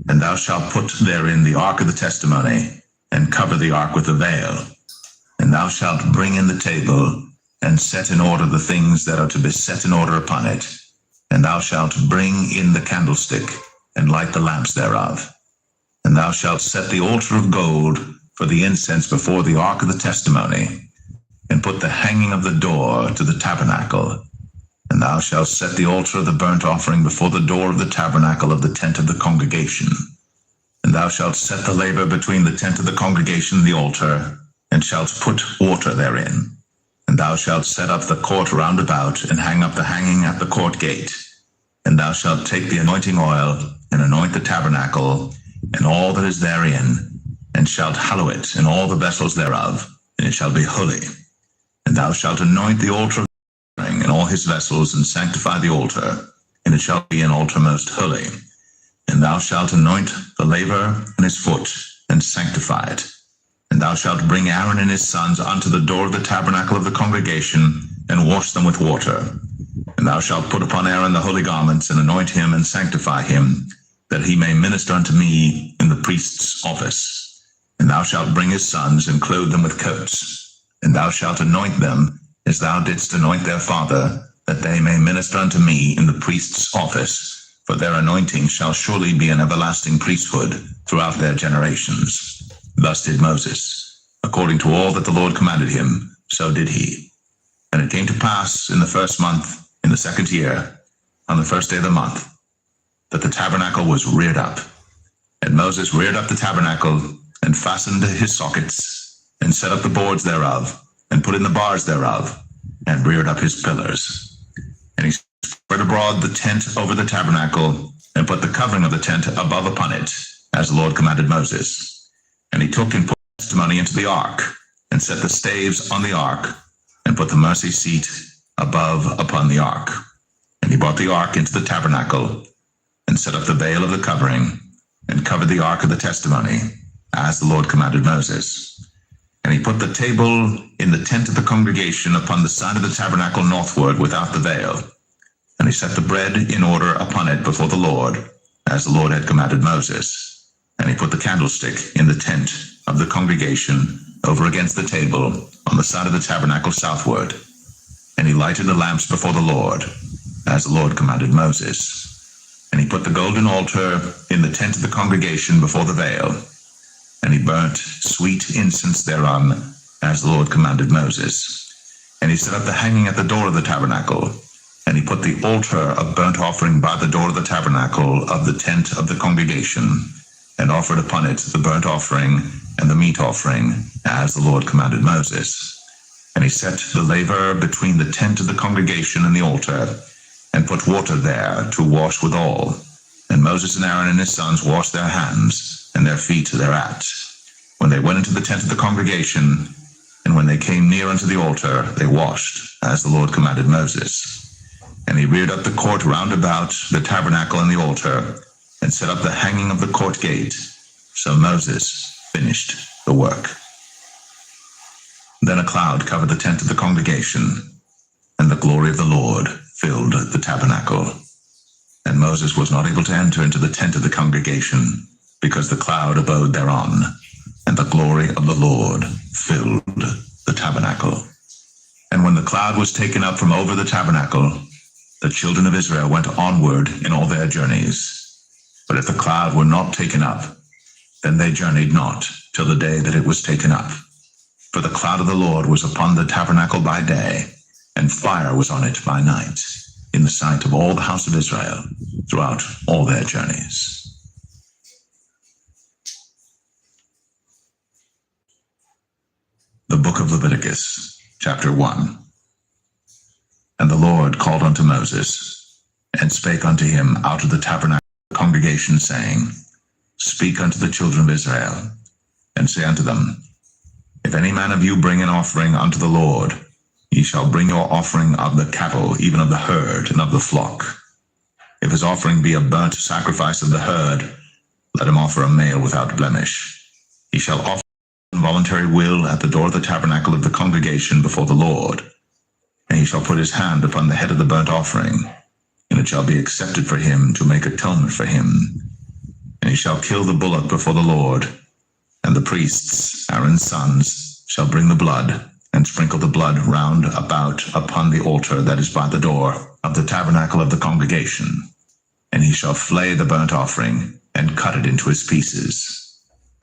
and thou shalt put therein the ark of the testimony, and cover the ark with a veil. And thou shalt bring in the table, and set in order the things that are to be set in order upon it. And thou shalt bring in the candlestick, and light the lamps thereof. And thou shalt set the altar of gold for the incense before the ark of the testimony, and put the hanging of the door to the tabernacle. And thou shalt set the altar of the burnt offering before the door of the tabernacle of the tent of the congregation. And thou shalt set the laver between the tent of the congregation and the altar, and shalt put water therein. And thou shalt set up the court round about, and hang up the hanging at the court gate. And thou shalt take the anointing oil, and anoint the tabernacle, and all that is therein, and shalt hallow it, and all the vessels thereof, and it shall be holy. And thou shalt anoint the altar of the offering, and all his vessels, and sanctify the altar, and it shall be an altar most holy. And thou shalt anoint the laver and his foot, and sanctify it. And thou shalt bring Aaron and his sons unto the door of the tabernacle of the congregation, and wash them with water. And thou shalt put upon Aaron the holy garments, and anoint him, and sanctify him, that he may minister unto me in the priest's office. And thou shalt bring his sons, and clothe them with coats. And thou shalt anoint them, as thou didst anoint their father, that they may minister unto me in the priest's office. For their anointing shall surely be an everlasting priesthood throughout their generations. Thus did Moses. According to all that the Lord commanded him, so did he. And it came to pass in the first month, in the second year, on the first day of the month, that the tabernacle was reared up. And Moses reared up the tabernacle, and fastened his sockets, and set up the boards thereof, and put in the bars thereof, and reared up his pillars. And he spread abroad the tent over the tabernacle, and put the covering of the tent above upon it, as the Lord commanded Moses. And he took and put the testimony into the ark, and set the staves on the ark, and put the mercy seat above upon the ark. And he brought the ark into the tabernacle, and set up the veil of the covering, and covered the ark of the testimony, as the Lord commanded Moses. And he put the table in the tent of the congregation upon the side of the tabernacle northward without the veil. And he set the bread in order upon it before the Lord, as the Lord had commanded Moses. And he put the candlestick in the tent of the congregation over against the table on the side of the tabernacle southward. And he lighted the lamps before the Lord, as the Lord commanded Moses. And he put the golden altar in the tent of the congregation before the veil. And he burnt sweet incense thereon, as the Lord commanded Moses. And he set up the hanging at the door of the tabernacle. And he put the altar of burnt offering by the door of the tabernacle of the tent of the congregation, and offered upon it the burnt offering and the meat offering, as the Lord commanded Moses. And he set the laver between the tent of the congregation and the altar, and put water there to wash withal. And Moses and Aaron and his sons washed their hands and their feet thereat, when they went into the tent of the congregation, and when they came near unto the altar, they washed, as the Lord commanded Moses. And he reared up the court round about the tabernacle and the altar, and set up the hanging of the court gate. So Moses finished the work. Then a cloud covered the tent of the congregation, and the glory of the Lord filled the tabernacle. And Moses was not able to enter into the tent of the congregation, because the cloud abode thereon, and the glory of the Lord filled the tabernacle. And when the cloud was taken up from over the tabernacle, the children of Israel went onward in all their journeys. But if the cloud were not taken up, then they journeyed not till the day that it was taken up. For the cloud of the Lord was upon the tabernacle by day, and fire was on it by night, in the sight of all the house of Israel, throughout all their journeys. The book of Leviticus, chapter 1. And the Lord called unto Moses, and spake unto him out of the tabernacle of the congregation, saying, Speak speak unto the children of Israel, and say unto them, If any man of you bring an offering unto the Lord, ye shall bring your offering of the cattle, even of the herd, and of the flock. If his offering be a burnt sacrifice of the herd, let him offer a male without blemish. He shall offer involuntary will at the door of the tabernacle of the congregation before the Lord. And he shall put his hand upon the head of the burnt offering, and it shall be accepted for him to make atonement for him. And he shall kill the bullock before the Lord, and the priests, Aaron's sons, shall bring the blood, and sprinkle the blood round about upon the altar that is by the door of the tabernacle of the congregation. And he shall flay the burnt offering, and cut it into his pieces.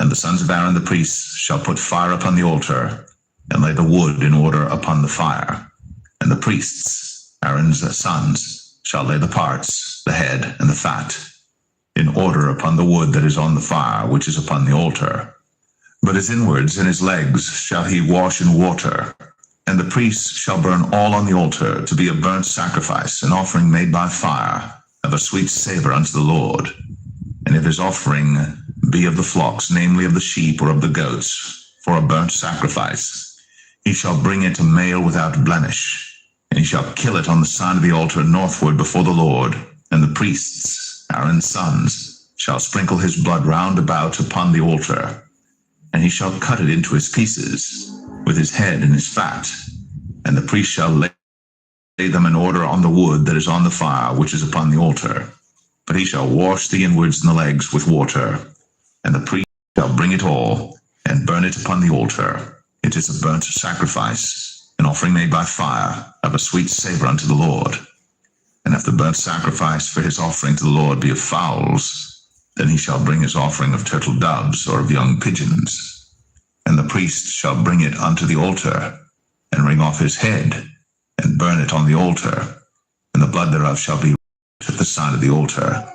And the sons of Aaron the priests shall put fire upon the altar, and lay the wood in order upon the fire. And the priests, Aaron's sons, shall lay the parts, the head, and the fat, in order upon the wood that is on the fire, which is upon the altar. But his inwards and his legs shall he wash in water, and the priests shall burn all on the altar to be a burnt sacrifice, an offering made by fire, of a sweet savor unto the Lord. And if his offering be of the flocks, namely of the sheep or of the goats, for a burnt sacrifice, he shall bring it a male without blemish, and he shall kill it on the side of the altar northward before the Lord. And the priests, Aaron's sons, shall sprinkle his blood round about upon the altar. And he shall cut it into his pieces, with his head and his fat. And the priest shall lay them in order on the wood that is on the fire, which is upon the altar. But he shall wash the inwards and the legs with water. And the priest shall bring it all, and burn it upon the altar. It is a burnt sacrifice, an offering made by fire, of a sweet savor unto the Lord. And if the burnt sacrifice for his offering to the Lord be of fowls, then he shall bring his offering of turtle doves or of young pigeons. And the priest shall bring it unto the altar, and wring off his head, and burn it on the altar. And the blood thereof shall be at the side of the altar.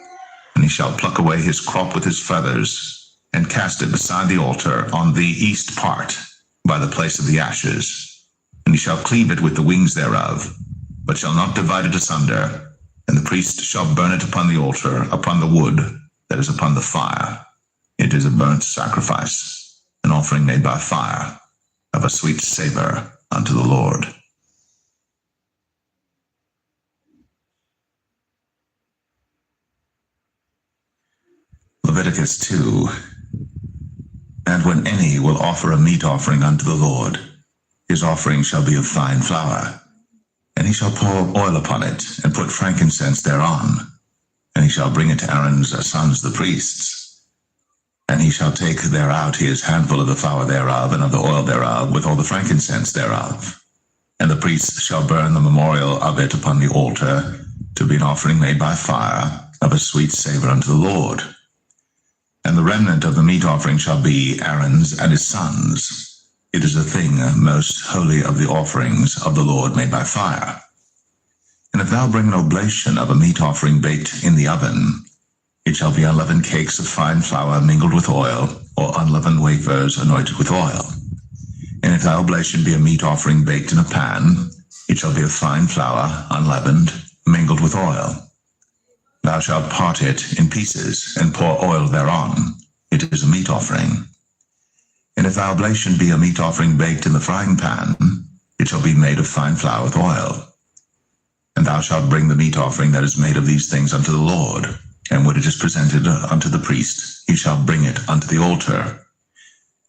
And he shall pluck away his crop with his feathers, and cast it beside the altar on the east part, by the place of the ashes. And he shall cleave it with the wings thereof, but shall not divide it asunder. And the priest shall burn it upon the altar, upon the wood that is upon the fire. It is a burnt sacrifice, an offering made by fire, of a sweet savor unto the Lord. Leviticus 2. And when any will offer a meat offering unto the Lord, his offering shall be of fine flour. And he shall pour oil upon it, and put frankincense thereon. And he shall bring it to Aaron's sons the priests. And he shall take thereout his handful of the flour thereof, and of the oil thereof, with all the frankincense thereof. And the priests shall burn the memorial of it upon the altar, to be an offering made by fire, of a sweet savor unto the Lord. And the remnant of the meat offering shall be Aaron's and his sons. It is a thing most holy of the offerings of the Lord made by fire. And if thou bring an oblation of a meat offering baked in the oven, it shall be unleavened cakes of fine flour mingled with oil, or unleavened wafers anointed with oil. And if thy oblation be a meat offering baked in a pan, it shall be of fine flour, unleavened, mingled with oil. Thou shalt part it in pieces, and pour oil thereon. It is a meat offering. And if thy oblation be a meat offering baked in the frying pan, it shall be made of fine flour with oil. And thou shalt bring the meat offering that is made of these things unto the Lord. And when it is presented unto the priest, he shall bring it unto the altar.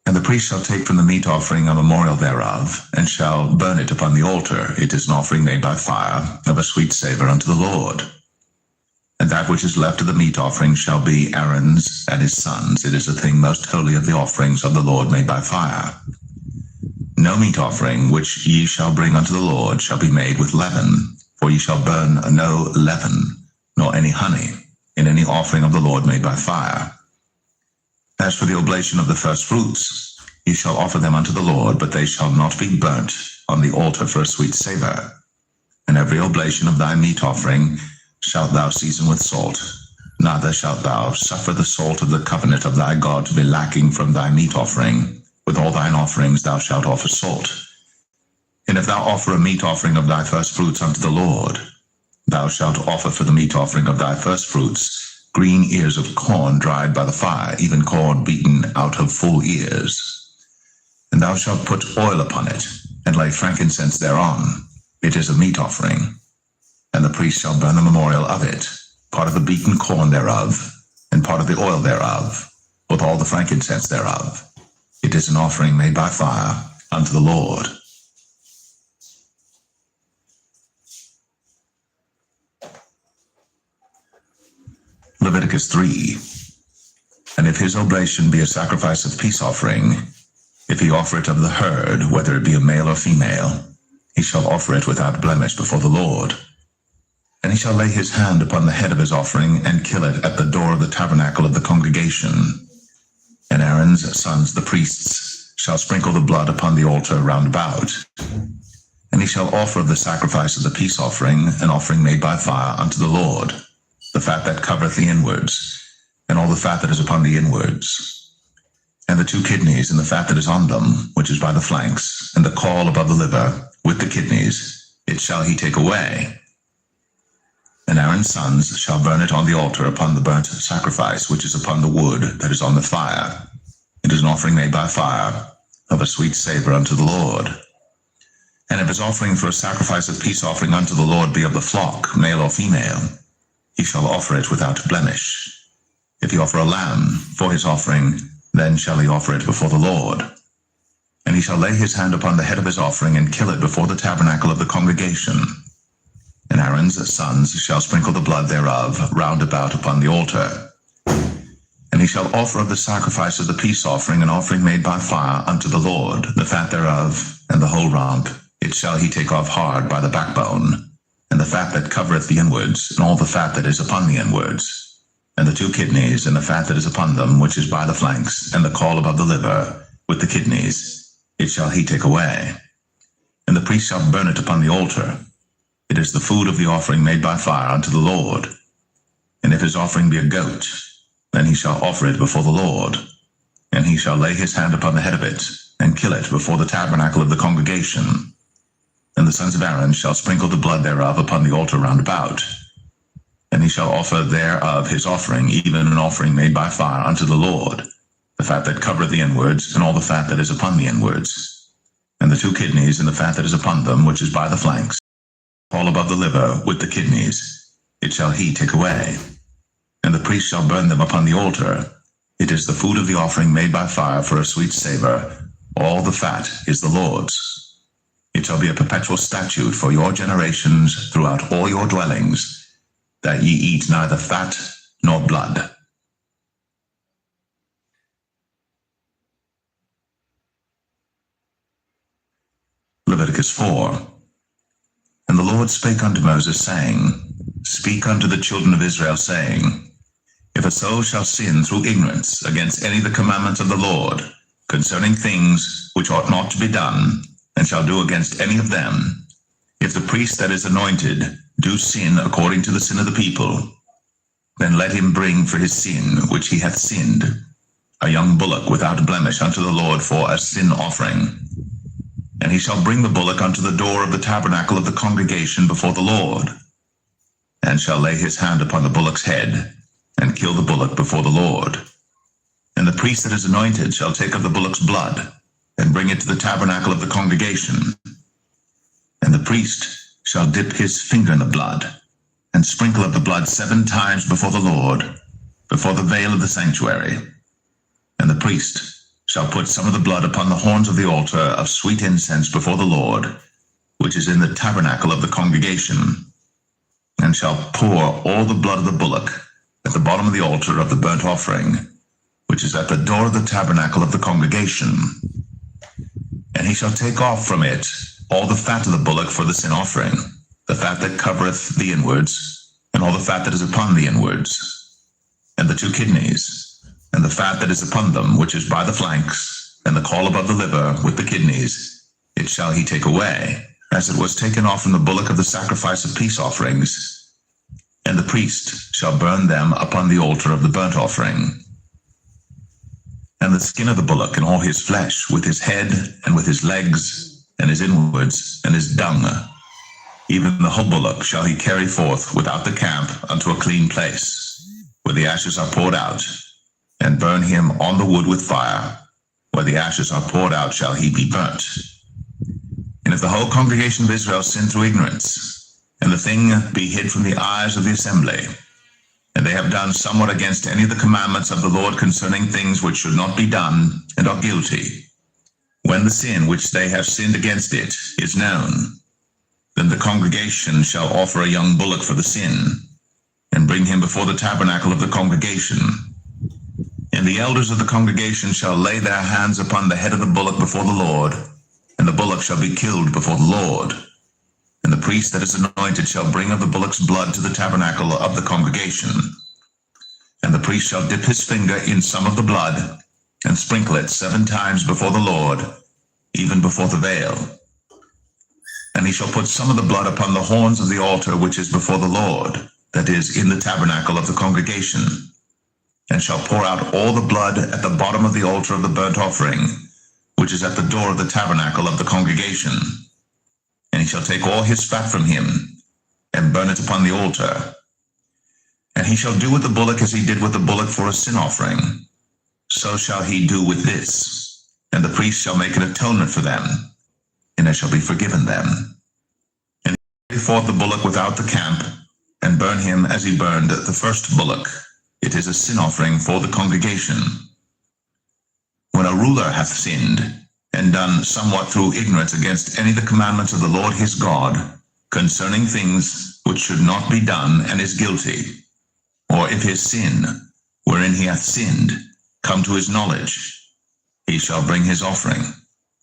And the priest shall take from the meat offering a memorial thereof, and shall burn it upon the altar. It is an offering made by fire, of a sweet savor unto the Lord. And that which is left of the meat offering shall be Aaron's and his sons. It is a thing most holy of the offerings of the Lord made by fire. No meat offering which ye shall bring unto the Lord shall be made with leaven, for ye shall burn no leaven, nor any honey, in any offering of the Lord made by fire. As for the oblation of the first fruits, ye shall offer them unto the Lord, but they shall not be burnt on the altar for a sweet savor. And every oblation of thy meat offering shalt thou season with salt, neither shalt thou suffer the salt of the covenant of thy God to be lacking from thy meat offering. With all thine offerings thou shalt offer salt. And if thou offer a meat offering of thy first fruits unto the Lord, thou shalt offer for the meat offering of thy first fruits green ears of corn dried by the fire, even corn beaten out of full ears. And thou shalt put oil upon it, and lay frankincense thereon. It is a meat offering. And the priest shall burn the memorial of it, part of the beaten corn thereof, and part of the oil thereof, with all the frankincense thereof. It is an offering made by fire unto the Lord. Leviticus 3. And if his oblation be a sacrifice of peace offering, if he offer it of the herd, whether it be a male or female, he shall offer it without blemish before the Lord. And he shall lay his hand upon the head of his offering, and kill it at the door of the tabernacle of the congregation. And Aaron's sons, the priests, shall sprinkle the blood upon the altar round about. And he shall offer of the sacrifice of the peace offering an offering made by fire unto the Lord, the fat that covereth the inwards, and all the fat that is upon the inwards, and the 2 kidneys, and the fat that is on them, which is by the flanks, and the caul above the liver, with the kidneys, it shall he take away. And Aaron's sons shall burn it on the altar upon the burnt sacrifice, which is upon the wood that is on the fire. It is an offering made by fire, of a sweet savor unto the Lord. And if his offering for a sacrifice of peace offering unto the Lord be of the flock, male or female, he shall offer it without blemish. If he offer a lamb for his offering, then shall he offer it before the Lord. And he shall lay his hand upon the head of his offering, and kill it before the tabernacle of the congregation. And Aaron's sons shall sprinkle the blood thereof round about upon the altar. And he shall offer of the sacrifice of the peace offering an offering made by fire unto the Lord, the fat thereof, and the whole rump, it shall he take off hard by the backbone, and the fat that covereth the inwards, and all the fat that is upon the inwards, and the 2 kidneys, and the fat that is upon them, which is by the flanks, and the caul above the liver, with the kidneys, it shall he take away. And the priest shall burn it upon the altar. It is the food of the offering made by fire unto the Lord. And if his offering be a goat, then he shall offer it before the Lord. And he shall lay his hand upon the head of it, and kill it before the tabernacle of the congregation. And the sons of Aaron shall sprinkle the blood thereof upon the altar round about. And he shall offer thereof his offering, even an offering made by fire unto the Lord, the fat that covereth the inwards, and all the fat that is upon the inwards, and the 2 kidneys, and the fat that is upon them, which is by the flanks, all above the liver, with the kidneys, it shall he take away. And the priest shall burn them upon the altar. It is the food of the offering made by fire for a sweet savor. All the fat is the Lord's. It shall be a perpetual statute for your generations throughout all your dwellings, that ye eat neither fat nor blood. Leviticus 4. And the Lord spake unto Moses, saying, Speak unto the children of Israel, saying, If a soul shall sin through ignorance against any of the commandments of the Lord, concerning things which ought not to be done, and shall do against any of them, if the priest that is anointed do sin according to the sin of the people, then let him bring for his sin which he hath sinned a young bullock without blemish unto the Lord for a sin offering. And he shall bring the bullock unto the door of the tabernacle of the congregation before the Lord, and shall lay his hand upon the bullock's head, and kill the bullock before the Lord. And the priest that is anointed shall take of the bullock's blood, and bring it to the tabernacle of the congregation. And the priest shall dip his finger in the blood, and sprinkle of the blood 7 times before the Lord, before the veil of the sanctuary. And the priest shall put some of the blood upon the horns of the altar of sweet incense before the Lord, which is in the tabernacle of the congregation, and shall pour all the blood of the bullock at the bottom of the altar of the burnt offering, which is at the door of the tabernacle of the congregation. And he shall take off from it all the fat of the bullock for the sin offering, the fat that covereth the inwards, and all the fat that is upon the inwards, and the 2 kidneys, and the fat that is upon them, which is by the flanks, and the caul above the liver, with the kidneys, it shall he take away, as it was taken off from the bullock of the sacrifice of peace offerings. And the priest shall burn them upon the altar of the burnt offering. And the skin of the bullock and all his flesh, with his head, and with his legs, and his inwards, and his dung, even the whole bullock shall he carry forth without the camp unto a clean place. where the ashes are poured out, and burn him on the wood with fire. Where the ashes are poured out shall he be burnt. And if the whole congregation of Israel sin through ignorance, and the thing be hid from the eyes of the assembly, and they have done somewhat against any of the commandments of the Lord concerning things which should not be done, and are guilty, when the sin which they have sinned against it is known, then the congregation shall offer a young bullock for the sin, and bring him before the tabernacle of the congregation. And the elders of the congregation shall lay their hands upon the head of the bullock before the Lord, and the bullock shall be killed before the Lord. And the priest that is anointed shall bring of the bullock's blood to the tabernacle of the congregation. And the priest shall dip his finger in some of the blood, and sprinkle it 7 times before the Lord, even before the veil. And he shall put some of the blood upon the horns of the altar which is before the Lord, that is, in the tabernacle of the congregation, and shall pour out all the blood at the bottom of the altar of the burnt offering, which is at the door of the tabernacle of the congregation. And he shall take all his fat from him, and burn it upon the altar. And he shall do with the bullock as he did with the bullock for a sin offering. So shall he do with this. And the priest shall make an atonement for them, and it shall be forgiven them. And he shall bring forth the bullock without the camp, and burn him as he burned the first bullock. It is a sin offering for the congregation. When a ruler hath sinned, and done somewhat through ignorance against any of the commandments of the Lord his God, concerning things which should not be done, and is guilty, or if his sin, wherein he hath sinned, come to his knowledge, he shall bring his offering,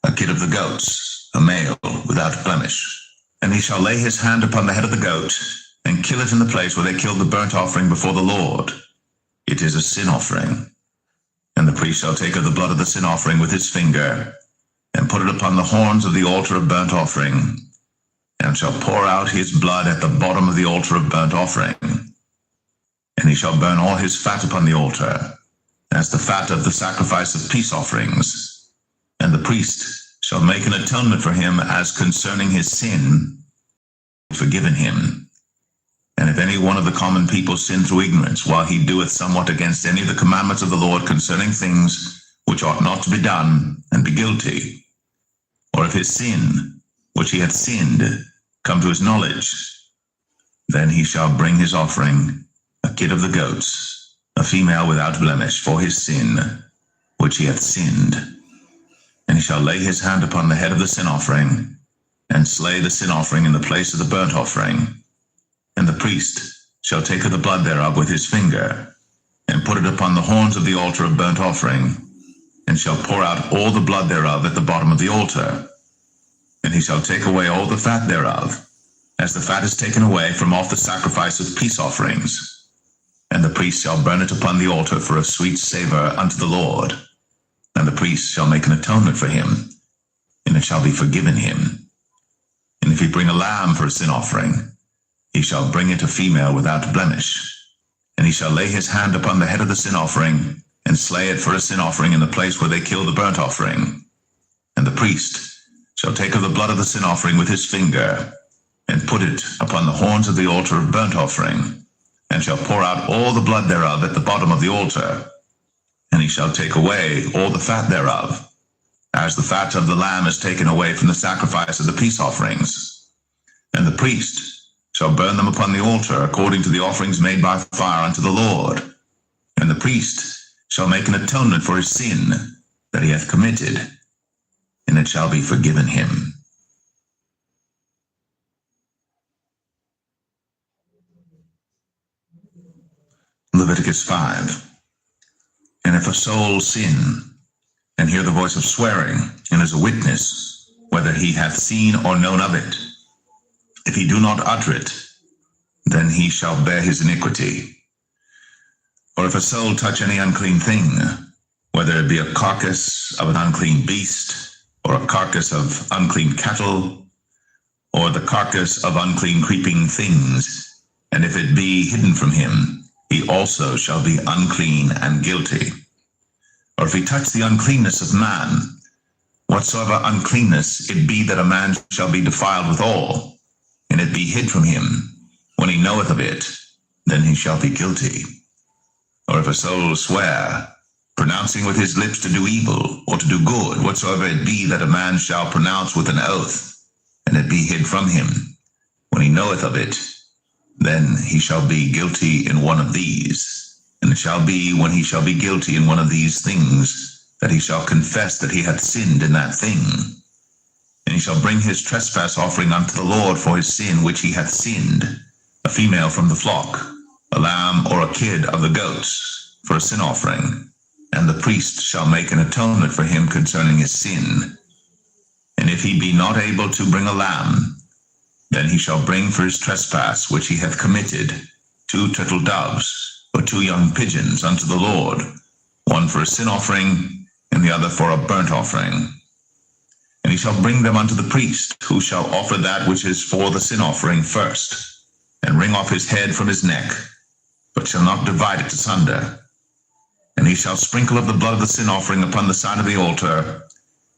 a kid of the goats, a male, without blemish. And he shall lay his hand upon the head of the goat, and kill it in the place where they killed the burnt offering before the Lord. It is a sin offering. And the priest shall take of the blood of the sin offering with his finger, and put it upon the horns of the altar of burnt offering, and shall pour out his blood at the bottom of the altar of burnt offering. And he shall burn all his fat upon the altar, as the fat of the sacrifice of peace offerings. And the priest shall make an atonement for him as concerning his sin, forgiven him. And if any one of the common people sin through ignorance, while he doeth somewhat against any of the commandments of the Lord concerning things which ought not to be done, and be guilty, or if his sin, which he hath sinned, come to his knowledge, then he shall bring his offering, a kid of the goats, a female without blemish, for his sin, which he hath sinned. And he shall lay his hand upon the head of the sin offering, and slay the sin offering in the place of the burnt offering. And the priest shall take of the blood thereof with his finger, and put it upon the horns of the altar of burnt offering, and shall pour out all the blood thereof at the bottom of the altar. And he shall take away all the fat thereof, as the fat is taken away from off the sacrifice of peace offerings. And the priest shall burn it upon the altar for a sweet savor unto the Lord. And the priest shall make an atonement for him, and it shall be forgiven him. And if he bring a lamb for a sin offering, he shall bring it a female without blemish. And he shall lay his hand upon the head of the sin offering, and slay it for a sin offering in the place where they kill the burnt offering. And the priest shall take of the blood of the sin offering with his finger, and put it upon the horns of the altar of burnt offering, and shall pour out all the blood thereof at the bottom of the altar. And he shall take away all the fat thereof, as the fat of the lamb is taken away from the sacrifice of the peace offerings. And the priest shall burn them upon the altar according to the offerings made by fire unto the Lord. And the priest shall make an atonement for his sin that he hath committed, and it shall be forgiven him. Leviticus 5. And if a soul sin, and hear the voice of swearing, and is a witness, whether he hath seen or known of it, if he do not utter it, then he shall bear his iniquity. Or if a soul touch any unclean thing, whether it be a carcass of an unclean beast, or a carcass of unclean cattle, or the carcass of unclean creeping things, and if it be hidden from him, he also shall be unclean and guilty. Or if he touch the uncleanness of man, whatsoever uncleanness it be that a man shall be defiled withal, and it be hid from him, when he knoweth of it, then he shall be guilty. Or if a soul swear, pronouncing with his lips to do evil, or to do good, whatsoever it be that a man shall pronounce with an oath, and it be hid from him, when he knoweth of it, then he shall be guilty in one of these. And it shall be, when he shall be guilty in one of these things, that he shall confess that he hath sinned in that thing. And he shall bring his trespass offering unto the Lord for his sin which he hath sinned, a female from the flock, a lamb or a kid of the goats, for a sin offering. And the priest shall make an atonement for him concerning his sin. And if he be not able to bring a lamb, then he shall bring for his trespass which he hath committed 2 turtle doves, or 2 young pigeons unto the Lord, one for a sin offering, and the other for a burnt offering. And he shall bring them unto the priest, who shall offer that which is for the sin offering first, and wring off his head from his neck, but shall not divide it asunder. And he shall sprinkle of the blood of the sin offering upon the side of the altar,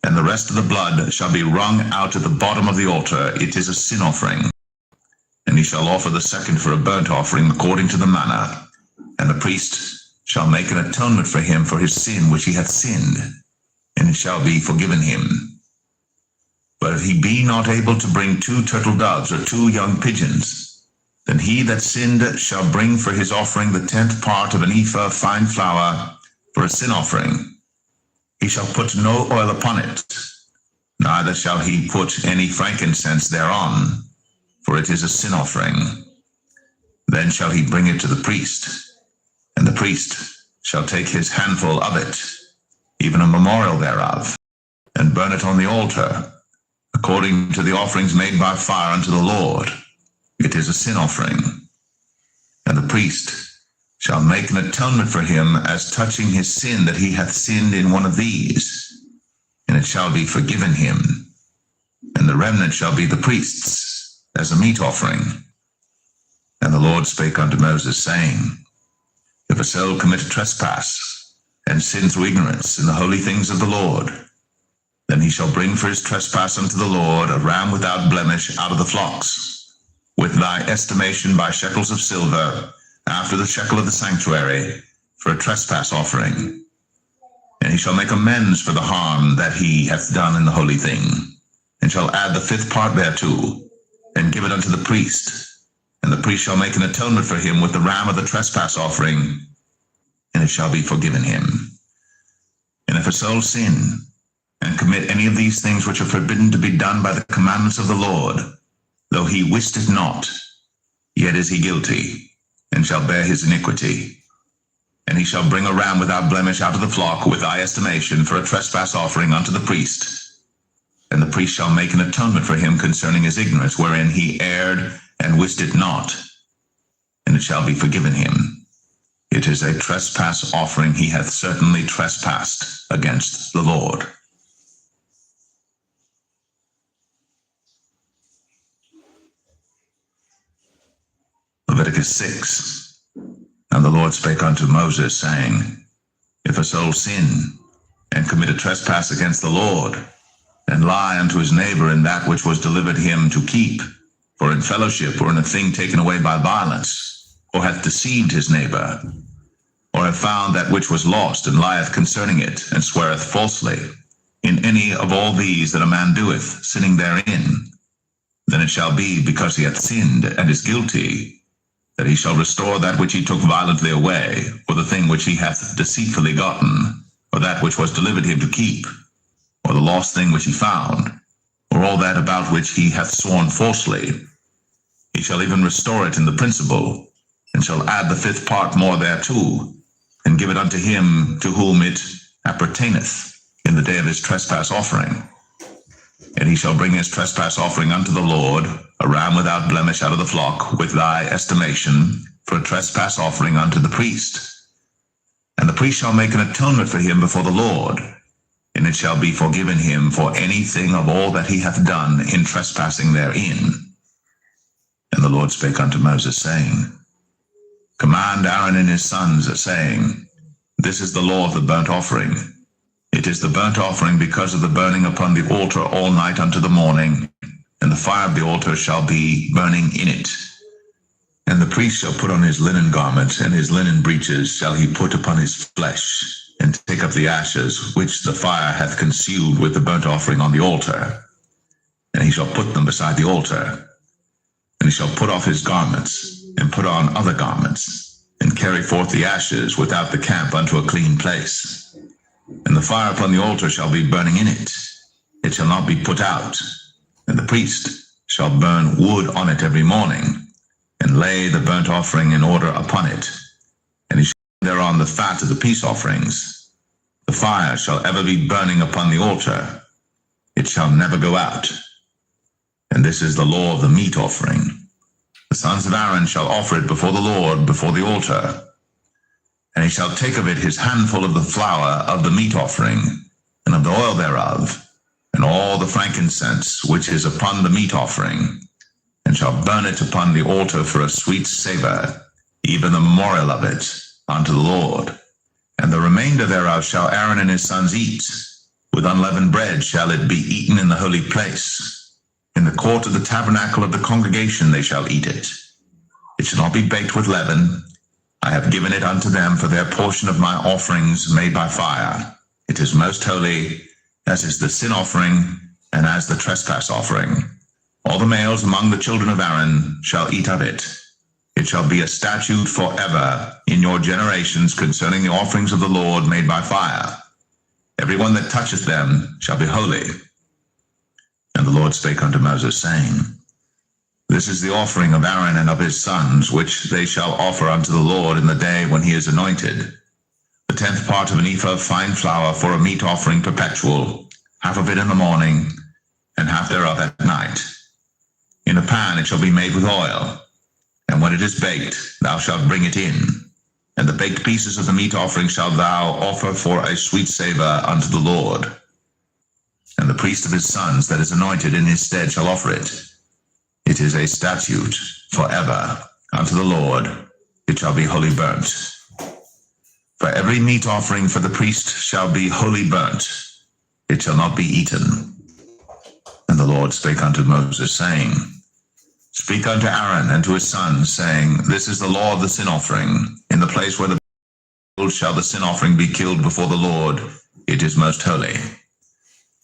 and the rest of the blood shall be wrung out at the bottom of the altar. It is a sin offering. And he shall offer the second for a burnt offering according to the manner, and the priest shall make an atonement for him for his sin which he hath sinned, and it shall be forgiven him. But if he be not able to bring 2 turtle doves or 2 young pigeons, then he that sinned shall bring for his offering the 10th part of an ephah of fine flour for a sin offering. He shall put no oil upon it, neither shall he put any frankincense thereon, for it is a sin offering. Then shall he bring it to the priest, and the priest shall take his handful of it, even a memorial thereof, and burn it on the altar, according to the offerings made by fire unto the Lord. It is a sin offering. And the priest shall make an atonement for him as touching his sin that he hath sinned in one of these, and it shall be forgiven him. And the remnant shall be the priest's, as a meat offering. And the Lord spake unto Moses, saying, If a soul commit a trespass, and sin through ignorance in the holy things of the Lord, then he shall bring for his trespass unto the Lord a ram without blemish out of the flocks, with thy estimation by shekels of silver, after the shekel of the sanctuary, for a trespass offering. And he shall make amends for the harm that he hath done in the holy thing, and shall add the 5th part thereto, and give it unto the priest. And the priest shall make an atonement for him with the ram of the trespass offering, and it shall be forgiven him. And if a soul sin, and commit any of these things which are forbidden to be done by the commandments of the Lord, though he wist it not, yet is he guilty, and shall bear his iniquity. And he shall bring a ram without blemish out of the flock with thy estimation for a trespass offering unto the priest. And the priest shall make an atonement for him concerning his ignorance, wherein he erred and wist it not, and it shall be forgiven him. It is a trespass offering. He hath certainly trespassed against the Lord. Leviticus 6. And the Lord spake unto Moses, saying, If a soul sin, and commit a trespass against the Lord, and lie unto his neighbor in that which was delivered him to keep, or in fellowship, or in a thing taken away by violence, or hath deceived his neighbor, or have found that which was lost, and lieth concerning it, and sweareth falsely, in any of all these that a man doeth, sinning therein, then it shall be, because he hath sinned, and is guilty, that he shall restore that which he took violently away, or the thing which he hath deceitfully gotten, or that which was delivered him to keep, or the lost thing which he found, or all that about which he hath sworn falsely. He shall even restore it in the principal, and shall add the 5th part more thereto, and give it unto him to whom it appertaineth in the day of his trespass offering. And he shall bring his trespass offering unto the Lord, a ram without blemish out of the flock, with thy estimation, for a trespass offering unto the priest. And the priest shall make an atonement for him before the Lord, and it shall be forgiven him for anything of all that he hath done in trespassing therein. And the Lord spake unto Moses, saying, Command Aaron and his sons, saying, This is the law of the burnt offering. It is the burnt offering because of the burning upon the altar all night unto the morning, and the fire of the altar shall be burning in it. And the priest shall put on his linen garment, and his linen breeches shall he put upon his flesh, and take up the ashes which the fire hath consumed with the burnt offering on the altar. And he shall put them beside the altar. And he shall put off his garments, and put on other garments, and carry forth the ashes without the camp unto a clean place. And the fire upon the altar shall be burning in it. It shall not be put out. And the priest shall burn wood on it every morning, and lay the burnt offering in order upon it. And he shall lay thereon the fat of the peace offerings. The fire shall ever be burning upon the altar. It shall never go out. And this is the law of the meat offering. The sons of Aaron shall offer it before the Lord, before the altar. And he shall take of it his handful of the flour of the meat offering, and of the oil thereof, and all the frankincense which is upon the meat offering, and shall burn it upon the altar for a sweet savour, even the memorial of it, unto the Lord. And the remainder thereof shall Aaron and his sons eat. With unleavened bread shall it be eaten in the holy place. In the court of the tabernacle of the congregation they shall eat it. It shall not be baked with leaven. I have given it unto them for their portion of my offerings made by fire. It is most holy, as is the sin offering, and as the trespass offering. All the males among the children of Aaron shall eat of it. It shall be a statute forever in your generations concerning the offerings of the Lord made by fire. Every one that toucheth them shall be holy. And the Lord spake unto Moses, saying, This is the offering of Aaron and of his sons, which they shall offer unto the Lord in the day when he is anointed. The 10th part of an ephah of fine flour for a meat offering perpetual, half of it in the morning, and half thereof at night. In a pan it shall be made with oil, and when it is baked, thou shalt bring it in. And the baked pieces of the meat offering shalt thou offer for a sweet savour unto the Lord. And the priest of his sons that is anointed in his stead shall offer it. It is a statute forever unto the Lord. It shall be wholly burnt. For every meat offering for the priest shall be wholly burnt. It shall not be eaten. And the Lord spake unto Moses, saying, Speak unto Aaron and to his sons, saying, This is the law of the sin offering. In the place where the bull shall the sin offering be killed before the Lord. It is most holy.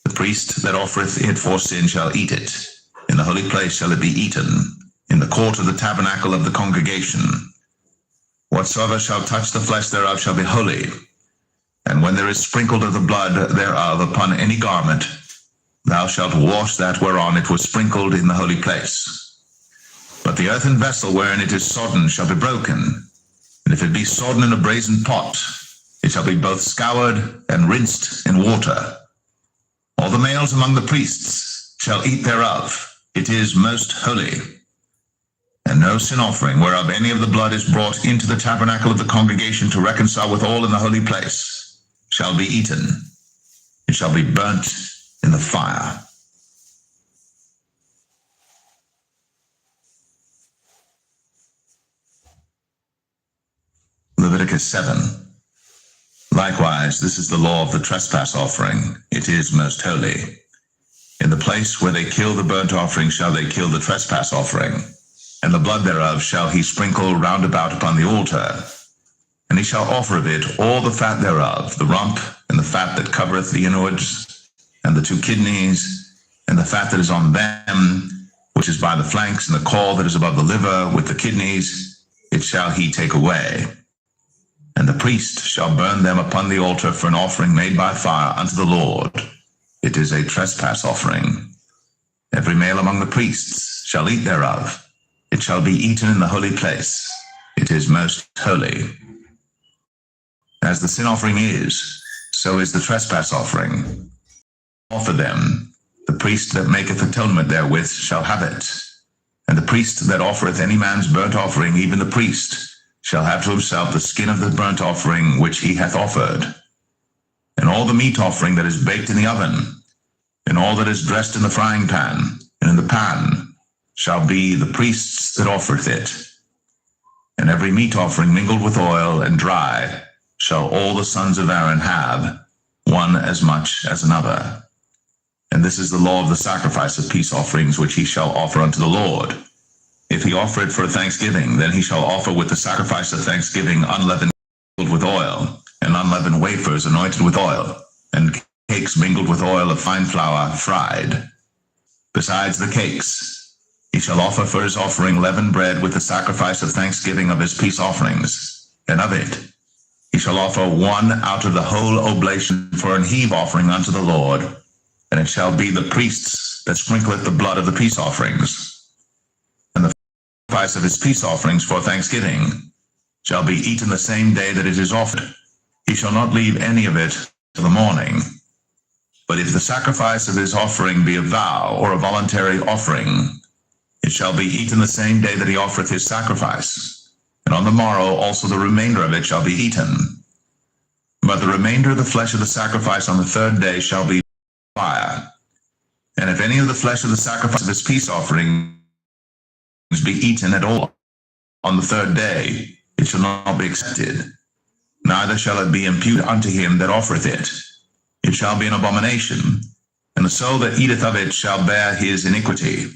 The priest that offereth it for sin shall eat it. In the holy place shall it be eaten, in the court of the tabernacle of the congregation. Whatsoever shall touch the flesh thereof shall be holy. And when there is sprinkled of the blood thereof upon any garment, thou shalt wash that whereon it was sprinkled in the holy place. But the earthen vessel wherein it is sodden shall be broken, and if it be sodden in a brazen pot, it shall be both scoured and rinsed in water. All the males among the priests shall eat thereof. It is most holy. And no sin offering whereof any of the blood is brought into the tabernacle of the congregation to reconcile with all in the holy place shall be eaten. It shall be burnt in the fire. Leviticus 7. Likewise, this is the law of the trespass offering. It is most holy. In the place where they kill the burnt offering shall they kill the trespass offering, and the blood thereof shall he sprinkle round about upon the altar. And he shall offer of it all the fat thereof, the rump, and the fat that covereth the inwards, and the 2 kidneys, and the fat that is on them, which is by the flanks, and the caul that is above the liver, with the kidneys, it shall he take away. And the priest shall burn them upon the altar for an offering made by fire unto the Lord. It is a trespass offering. Every male among the priests shall eat thereof. It shall be eaten in the holy place. It is most holy. As the sin offering is, so is the trespass offering. Offer them. The priest that maketh atonement therewith shall have it. And the priest that offereth any man's burnt offering, even the priest, shall have to himself the skin of the burnt offering which he hath offered. And all the meat offering that is baked in the oven, and all that is dressed in the frying pan, and in the pan, shall be the priest's that offereth it. And every meat offering mingled with oil and dry shall all the sons of Aaron have, one as much as another. And this is the law of the sacrifice of peace offerings which he shall offer unto the Lord. If he offer it for thanksgiving, then he shall offer with the sacrifice of thanksgiving unleavened with oil, and unleavened wafers anointed with oil, and cakes mingled with oil of fine flour fried. Besides the cakes, he shall offer for his offering leavened bread with the sacrifice of thanksgiving of his peace offerings, and of it he shall offer one out of the whole oblation for an heave offering unto the Lord, and it shall be the priests that sprinkleth the blood of the peace offerings. And the sacrifice of his peace offerings for thanksgiving shall be eaten the same day that it is offered. He shall not leave any of it till the morning. But if the sacrifice of his offering be a vow or a voluntary offering, it shall be eaten the same day that he offereth his sacrifice. And on the morrow also the remainder of it shall be eaten. But the remainder of the flesh of the sacrifice on the third day shall be fire. And if any of the flesh of the sacrifice of his peace offerings be eaten at all on the third day, it shall not be accepted, neither shall it be imputed unto him that offereth it. It shall be an abomination, and the soul that eateth of it shall bear his iniquity.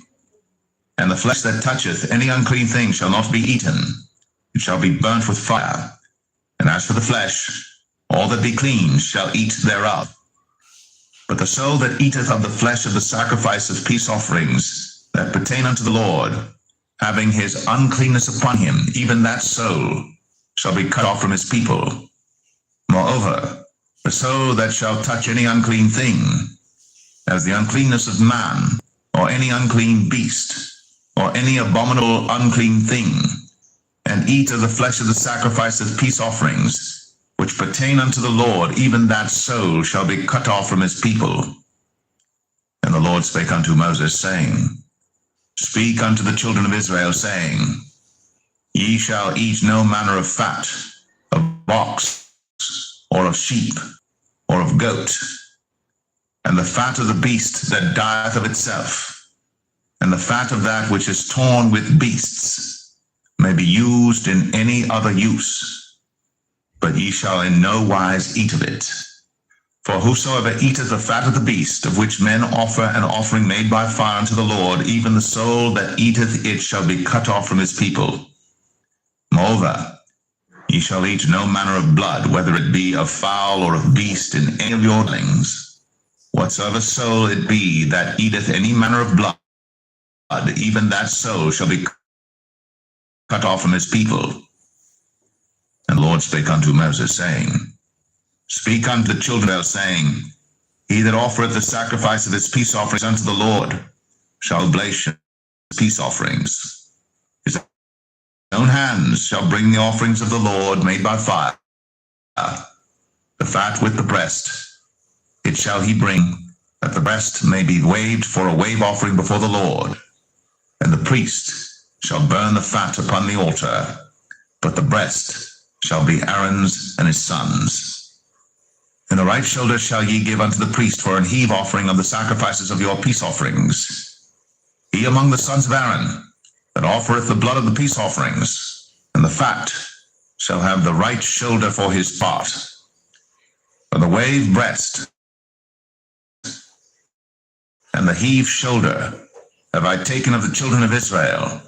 And the flesh that toucheth any unclean thing shall not be eaten. It shall be burnt with fire. And as for the flesh, all that be clean shall eat thereof. But the soul that eateth of the flesh of the sacrifice of peace offerings that pertain unto the Lord, having his uncleanness upon him, even that soul shall be cut off from his people. Moreover, the soul that shall touch any unclean thing, as the uncleanness of man, or any unclean beast, or any abominable unclean thing, and eat of the flesh of the sacrifice of peace offerings, which pertain unto the Lord, even that soul shall be cut off from his people. And the Lord spake unto Moses, saying, Speak unto the children of Israel, saying, Ye shall eat no manner of fat, of ox, or of sheep, or of goat, and the fat of the beast that dieth of itself, and the fat of that which is torn with beasts, may be used in any other use, but ye shall in no wise eat of it. For whosoever eateth the fat of the beast, of which men offer an offering made by fire unto the Lord, even the soul that eateth it shall be cut off from his people. Moreover, ye shall eat no manner of blood, whether it be of fowl or of beast, in any of your dwellings. Whatsoever soul it be that eateth any manner of blood, even that soul shall be cut off from his people. And the Lord spake unto Moses, saying, Speak unto the children of Israel, saying, He that offereth the sacrifice of his peace offerings unto the Lord shall oblation peace offerings. His own hands shall bring the offerings of the Lord made by fire, the fat with the breast. It shall he bring, that the breast may be waved for a wave offering before the Lord. And the priest shall burn the fat upon the altar, but the breast shall be Aaron's and his sons. And the right shoulder shall ye give unto the priest for an heave offering of the sacrifices of your peace offerings. He among the sons of Aaron that offereth the blood of the peace offerings, and the fat shall have the right shoulder for his part. For the wave breast and the heave shoulder have I taken of the children of Israel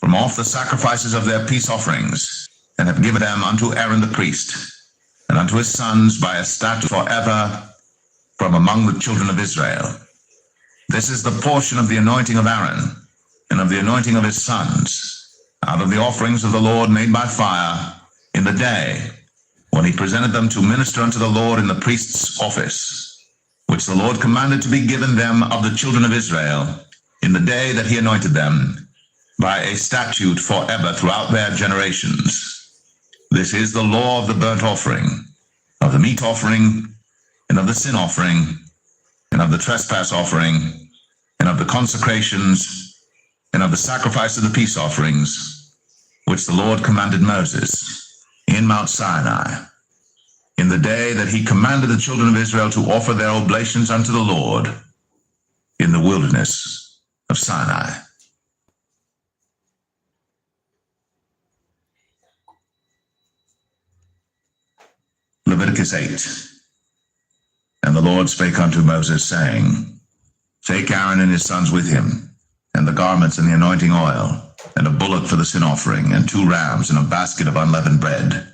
from off the sacrifices of their peace offerings, and have given them unto Aaron the priest, and unto his sons by a statute forever from among the children of Israel. This is the portion of the anointing of Aaron, and of the anointing of his sons, out of the offerings of the Lord made by fire, in the day when he presented them to minister unto the Lord in the priest's office, which the Lord commanded to be given them of the children of Israel, in the day that he anointed them, by a statute forever throughout their generations. This is the law of the burnt offering, of the meat offering, and of the sin offering, and of the trespass offering, and of the consecrations, and of the sacrifice of the peace offerings, which the Lord commanded Moses in Mount Sinai, in the day that he commanded the children of Israel to offer their oblations unto the Lord in the wilderness of Sinai. Leviticus 8. And the Lord spake unto Moses, saying, Take Aaron and his sons with him, and the garments and the anointing oil, and a bullock for the sin offering, and 2 rams, and a basket of unleavened bread.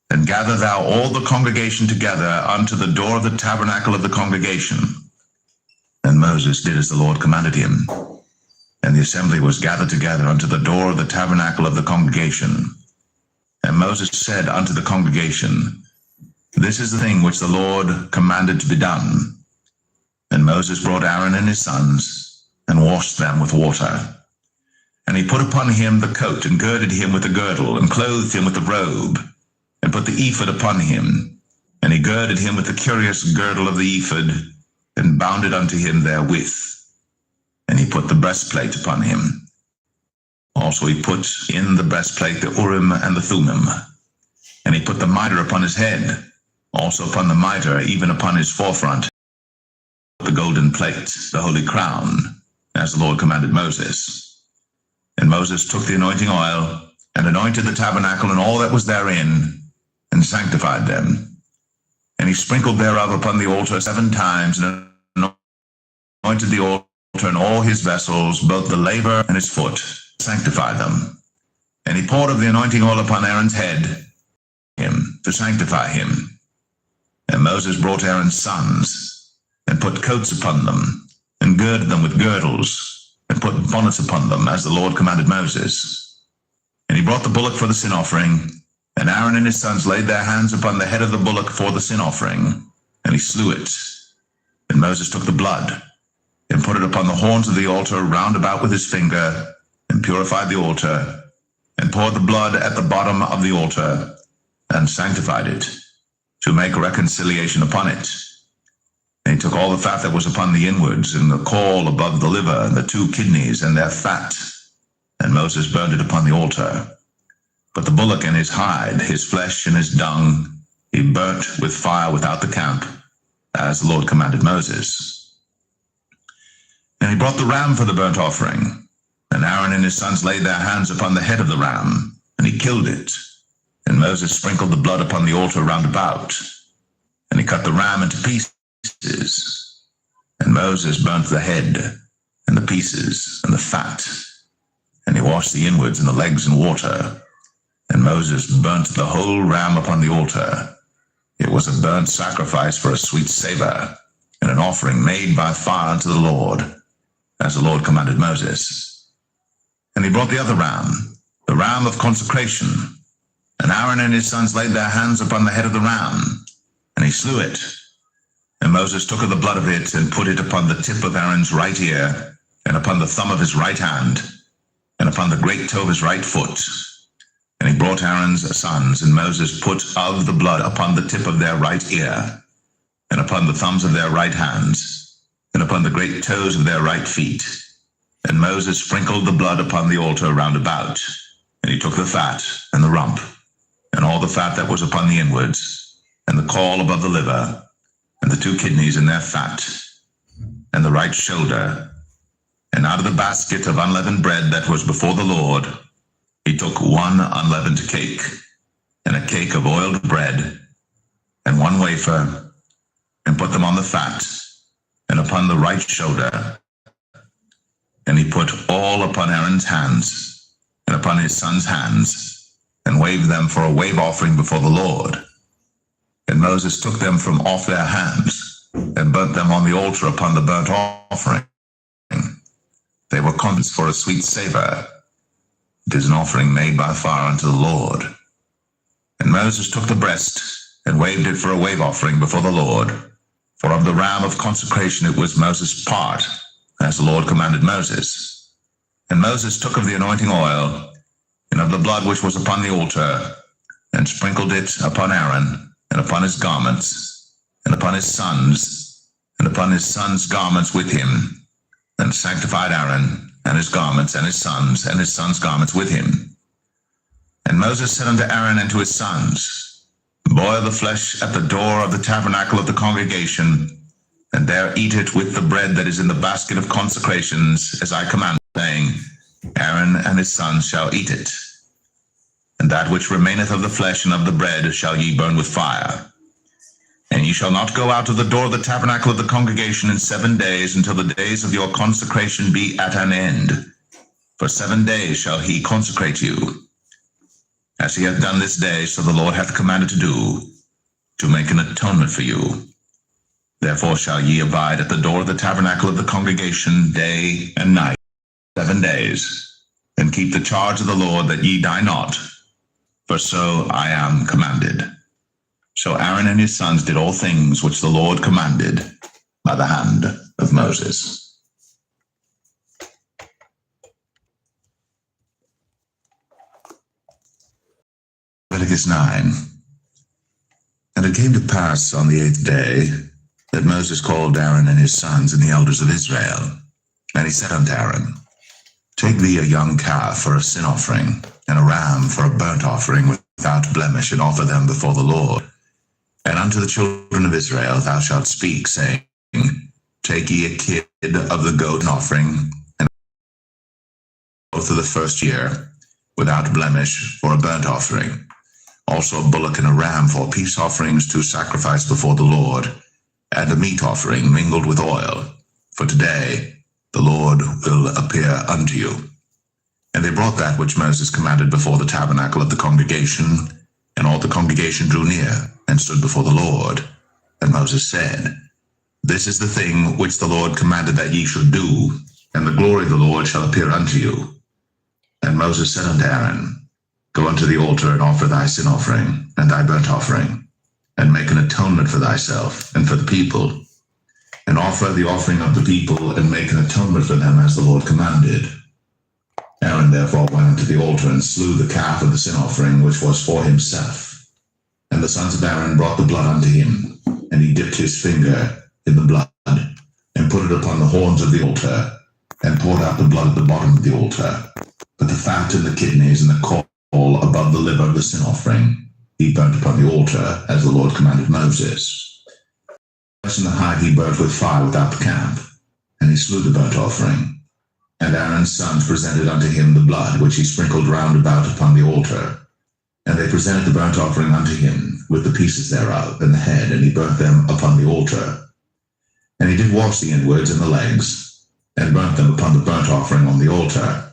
And gather thou all the congregation together unto the door of the tabernacle of the congregation. And Moses did as the Lord commanded him. And the assembly was gathered together unto the door of the tabernacle of the congregation. And Moses said unto the congregation, This is the thing which the Lord commanded to be done. And Moses brought Aaron and his sons, and washed them with water. And he put upon him the coat, and girded him with the girdle, and clothed him with the robe, and put the ephod upon him. And he girded him with the curious girdle of the ephod, and bound it unto him therewith. And he put the breastplate upon him. Also he put in the breastplate the Urim and the Thummim. And he put the mitre upon his head, also upon the mitre, even upon his forefront, the golden plate, the holy crown, as the Lord commanded Moses. And Moses took the anointing oil, and anointed the tabernacle and all that was therein, and sanctified them. And he sprinkled thereof upon the altar 7 times, and anointed the altar and all his vessels, both the laver and his foot, sanctified them. And he poured of the anointing oil upon Aaron's head, him to sanctify him. And Moses brought Aaron's sons, and put coats upon them, and girded them with girdles, and put bonnets upon them, as the Lord commanded Moses. And he brought the bullock for the sin offering, and Aaron and his sons laid their hands upon the head of the bullock for the sin offering, and he slew it. And Moses took the blood, and put it upon the horns of the altar round about with his finger, and purified the altar, and poured the blood at the bottom of the altar, and sanctified it, to make reconciliation upon it. And he took all the fat that was upon the inwards, and the caul above the liver, and the 2 kidneys, and their fat, and Moses burned it upon the altar. But the bullock and his hide, his flesh and his dung, he burnt with fire without the camp, as the Lord commanded Moses. And he brought the ram for the burnt offering, and Aaron and his sons laid their hands upon the head of the ram, and he killed it. And Moses sprinkled the blood upon the altar round about, and he cut the ram into pieces. And Moses burnt the head, and the pieces, and the fat, and he washed the inwards and the legs in water. And Moses burnt the whole ram upon the altar. It was a burnt sacrifice for a sweet savor, and an offering made by fire unto the Lord, as the Lord commanded Moses. And he brought the other ram, the ram of consecration. And Aaron and his sons laid their hands upon the head of the ram, and he slew it. And Moses took of the blood of it, and put it upon the tip of Aaron's right ear, and upon the thumb of his right hand, and upon the great toe of his right foot. And he brought Aaron's sons, and Moses put of the blood upon the tip of their right ear, and upon the thumbs of their right hands, and upon the great toes of their right feet. And Moses sprinkled the blood upon the altar round about. And he took the fat, and the rump, and all the fat that was upon the inwards, and the caul above the liver, and the 2 kidneys in their fat, and the right shoulder. And out of the basket of unleavened bread that was before the Lord, he took 1 unleavened cake, and a cake of oiled bread, and 1 wafer, and put them on the fat, and upon the right shoulder. And he put all upon Aaron's hands, and upon his sons' hands, and waved them for a wave offering before the Lord. And Moses took them from off their hands, and burnt them on the altar upon the burnt offering. They were consecrated for a sweet savor. It is an offering made by fire unto the Lord. And Moses took the breast, and waved it for a wave offering before the Lord. For of the ram of consecration it was Moses' part, as the Lord commanded Moses. And Moses took of the anointing oil, and of the blood which was upon the altar, and sprinkled it upon Aaron, and upon his garments, and upon his sons, and upon his sons' garments with him, and sanctified Aaron, and his garments, and his sons' garments with him. And Moses said unto Aaron and to his sons, Boil the flesh at the door of the tabernacle of the congregation, and there eat it with the bread that is in the basket of consecrations, as I command, saying, Aaron and his sons shall eat it. And that which remaineth of the flesh and of the bread shall ye burn with fire. And ye shall not go out of the door of the tabernacle of the congregation in 7 days, until the days of your consecration be at an end. For 7 days shall he consecrate you, as he hath done this day, so the Lord hath commanded to do, to make an atonement for you. Therefore shall ye abide at the door of the tabernacle of the congregation day and night 7 days, and keep the charge of the Lord, that ye die not, for so I am commanded. So Aaron and his sons did all things which the Lord commanded by the hand of Moses. Leviticus 9. And it came to pass on the 8th day that Moses called Aaron and his sons and the elders of Israel. And he said unto Aaron, Take thee a young calf for a sin offering, and a ram for a burnt offering without blemish, and offer them before the Lord. And unto the children of Israel thou shalt speak, saying, Take ye a kid of the goat offering, and both of the first year, without blemish, for a burnt offering. Also a bullock and a ram for peace offerings to sacrifice before the Lord, and a meat offering mingled with oil. For today the Lord will appear unto you. And they brought that which Moses commanded before the tabernacle of the congregation, and all the congregation drew near, and stood before the Lord. And Moses said, This is the thing which the Lord commanded that ye should do, and the glory of the Lord shall appear unto you. And Moses said unto Aaron, Go unto the altar, and offer thy sin offering, and thy burnt offering, and make an atonement for thyself, and for the people, and offer the offering of the people, and make an atonement for them, as the Lord commanded. Aaron therefore went unto the altar, and slew the calf of the sin offering, which was for himself. And the sons of Aaron brought the blood unto him, and he dipped his finger in the blood, and put it upon the horns of the altar, and poured out the blood at the bottom of the altar. But the fat and the kidneys and the caul above the liver of the sin offering he burnt upon the altar, as the Lord commanded Moses. And the hide he burnt with fire without the camp, and he slew the burnt offering. And Aaron's sons presented unto him the blood, which he sprinkled round about upon the altar. And they presented the burnt offering unto him, with the pieces thereof, and the head, and he burnt them upon the altar. And he did wash the inwards and the legs, and burnt them upon the burnt offering on the altar.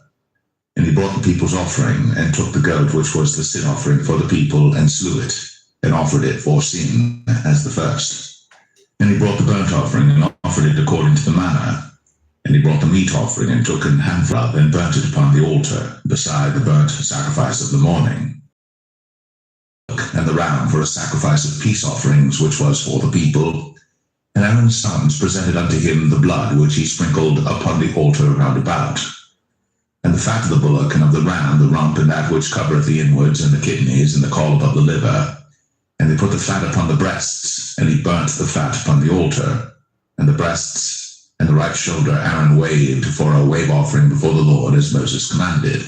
And he brought the people's offering, and took the goat which was the sin offering for the people, and slew it, and offered it for sin as the first. And he brought the burnt offering, and offered it according to the manner. And he brought the meat offering, and took an handful of, and burnt it upon the altar, beside the burnt sacrifice of the morning. And the ram for a sacrifice of peace offerings, which was for the people. And Aaron's sons presented unto him the blood, which he sprinkled upon the altar round about. And the fat of the bullock, and of the ram, the rump, and that which covereth the inwards, and the kidneys, and the caul above the liver. And they put the fat upon the breasts, and he burnt the fat upon the altar. And the breasts and the right shoulder Aaron waved for a wave offering before the Lord, as Moses commanded.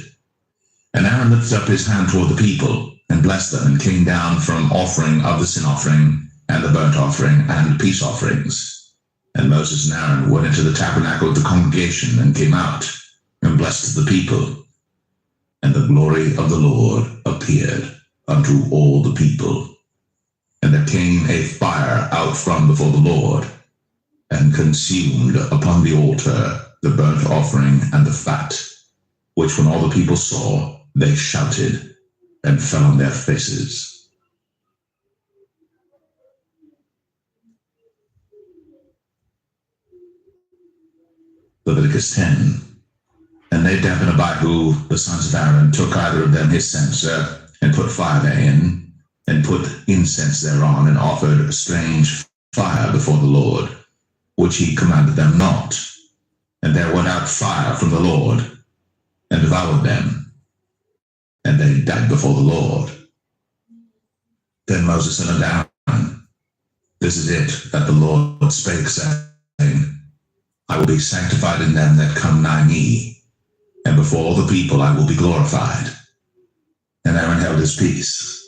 And Aaron lifted up his hand toward the people, and blessed them, and came down from offering of the sin offering, and the burnt offering, and peace offerings. And Moses and Aaron went into the tabernacle of the congregation, and came out, and blessed the people. And the glory of the Lord appeared unto all the people. And there came a fire out from before the Lord, and consumed upon the altar the burnt offering and the fat, which when all the people saw, they shouted, and fell on their faces. Leviticus 10. And Nadab and Abihu, the sons of Aaron, took either of them his censer, and put fire therein, and put incense thereon, and offered a strange fire before the Lord, which he commanded them not. And there went out fire from the Lord, and devoured them, and they died before the Lord. Then Moses said unto Aaron, This is it that the Lord spake, saying, I will be sanctified in them that come nigh me, and before all the people I will be glorified. And Aaron held his peace.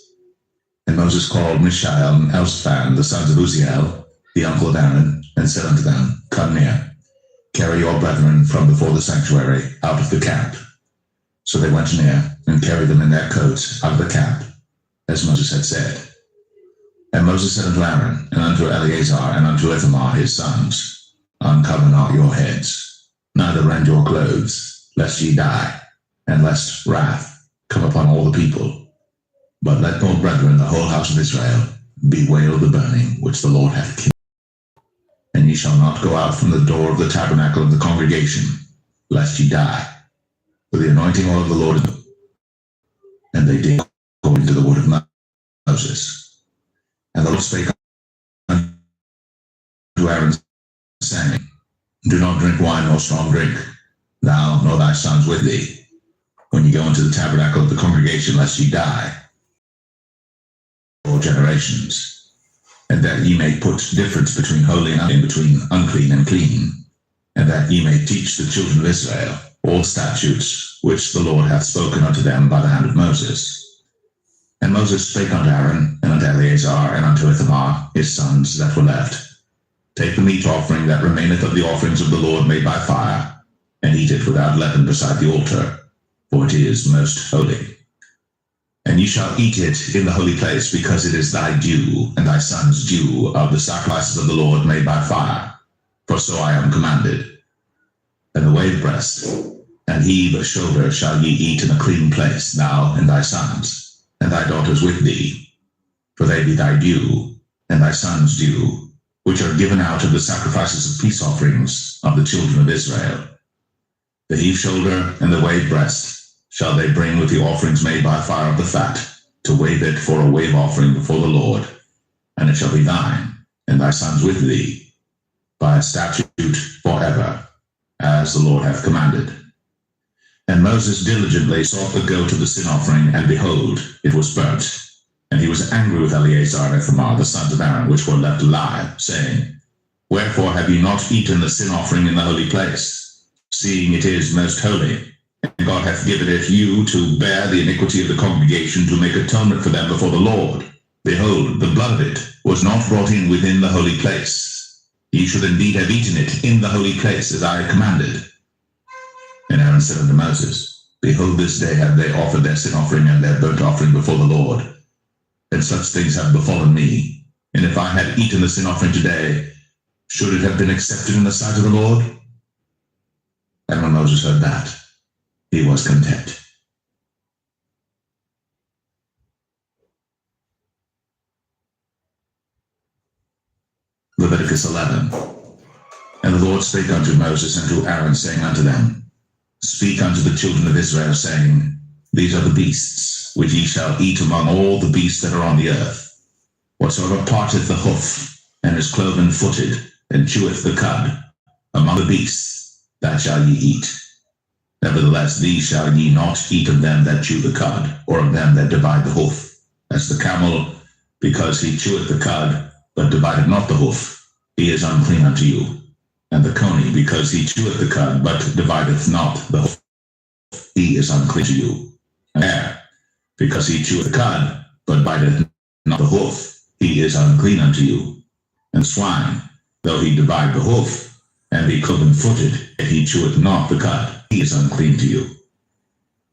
And Moses called Mishael and Elzaphan, the sons of Uzziel, the uncle of Aaron, and said unto them, Come near, carry your brethren from before the sanctuary out of the camp. So they went near, and carried them in their coats out of the camp, as Moses had said. And Moses said unto Aaron, and unto Eleazar, and unto Ithamar his sons, Uncover not your heads, neither rend your clothes, lest ye die, and lest wrath come upon all the people. But let all brethren, the whole house of Israel, bewail the burning which the Lord hath kindled. And ye shall not go out from the door of the tabernacle of the congregation, lest ye die. For the anointing oil of the Lord is new. And they did according to the word of Moses. And the Lord spake unto Aaron, saying, Do not drink wine nor strong drink, thou nor thy sons with thee, when ye go into the tabernacle of the congregation, lest ye die 4 generations, and that ye may put difference between holy and unclean, between unclean and clean, and that ye may teach the children of Israel all statutes which the Lord hath spoken unto them by the hand of Moses. And Moses spake unto Aaron, and unto Eleazar, and unto Ithamar, his sons that were left, Take the meat offering that remaineth of the offerings of the Lord made by fire, and eat it without leaven beside the altar, for it is most holy. And ye shall eat it in the holy place, because it is thy due, and thy son's due, of the sacrifices of the Lord made by fire, for so I am commanded. And the wave breast, and heave shoulder shall ye eat in a clean place, thou and thy sons, and thy daughters with thee, for they be thy due, and thy son's due, which are given out of the sacrifices of peace offerings of the children of Israel. The heave shoulder and the wave breast shall they bring with the offerings made by fire of the fat, to wave it for a wave offering before the Lord, and it shall be thine, and thy sons with thee, by a statute forever, as the Lord hath commanded. And Moses diligently sought the goat of the sin offering, and behold, it was burnt. And he was angry with Eleazar and Ithamar, the sons of Aaron, which were left alive, saying, Wherefore have ye not eaten the sin offering in the holy place, seeing it is most holy? And God hath given it you to bear the iniquity of the congregation, to make atonement for them before the Lord. Behold, the blood of it was not brought in within the holy place. Ye should indeed have eaten it in the holy place, as I commanded. And Aaron said unto Moses, Behold, this day have they offered their sin offering and their burnt offering before the Lord. And such things have befallen me. And if I had eaten the sin offering today, should it have been accepted in the sight of the Lord? And when Moses heard that, he was content. Leviticus 11. And the Lord spake unto Moses and to Aaron, saying unto them, Speak unto the children of Israel, saying, These are the beasts which ye shall eat among all the beasts that are on the earth. Whatsoever parteth the hoof, and is cloven-footed, and cheweth the cud, among the beasts, that shall ye eat. Nevertheless, these shall ye not eat of them that chew the cud, or of them that divide the hoof. As the camel, because he cheweth the cud, but divideth not the hoof, he is unclean unto you. And the coney, because he cheweth the cud, but divideth not the hoof, he is unclean to you. And hare, because he cheweth the cud, but biteth not the hoof, he is unclean unto you. And swine, though he divide the hoof, and be cloven-footed, yet he cheweth not the cud, he is unclean to you.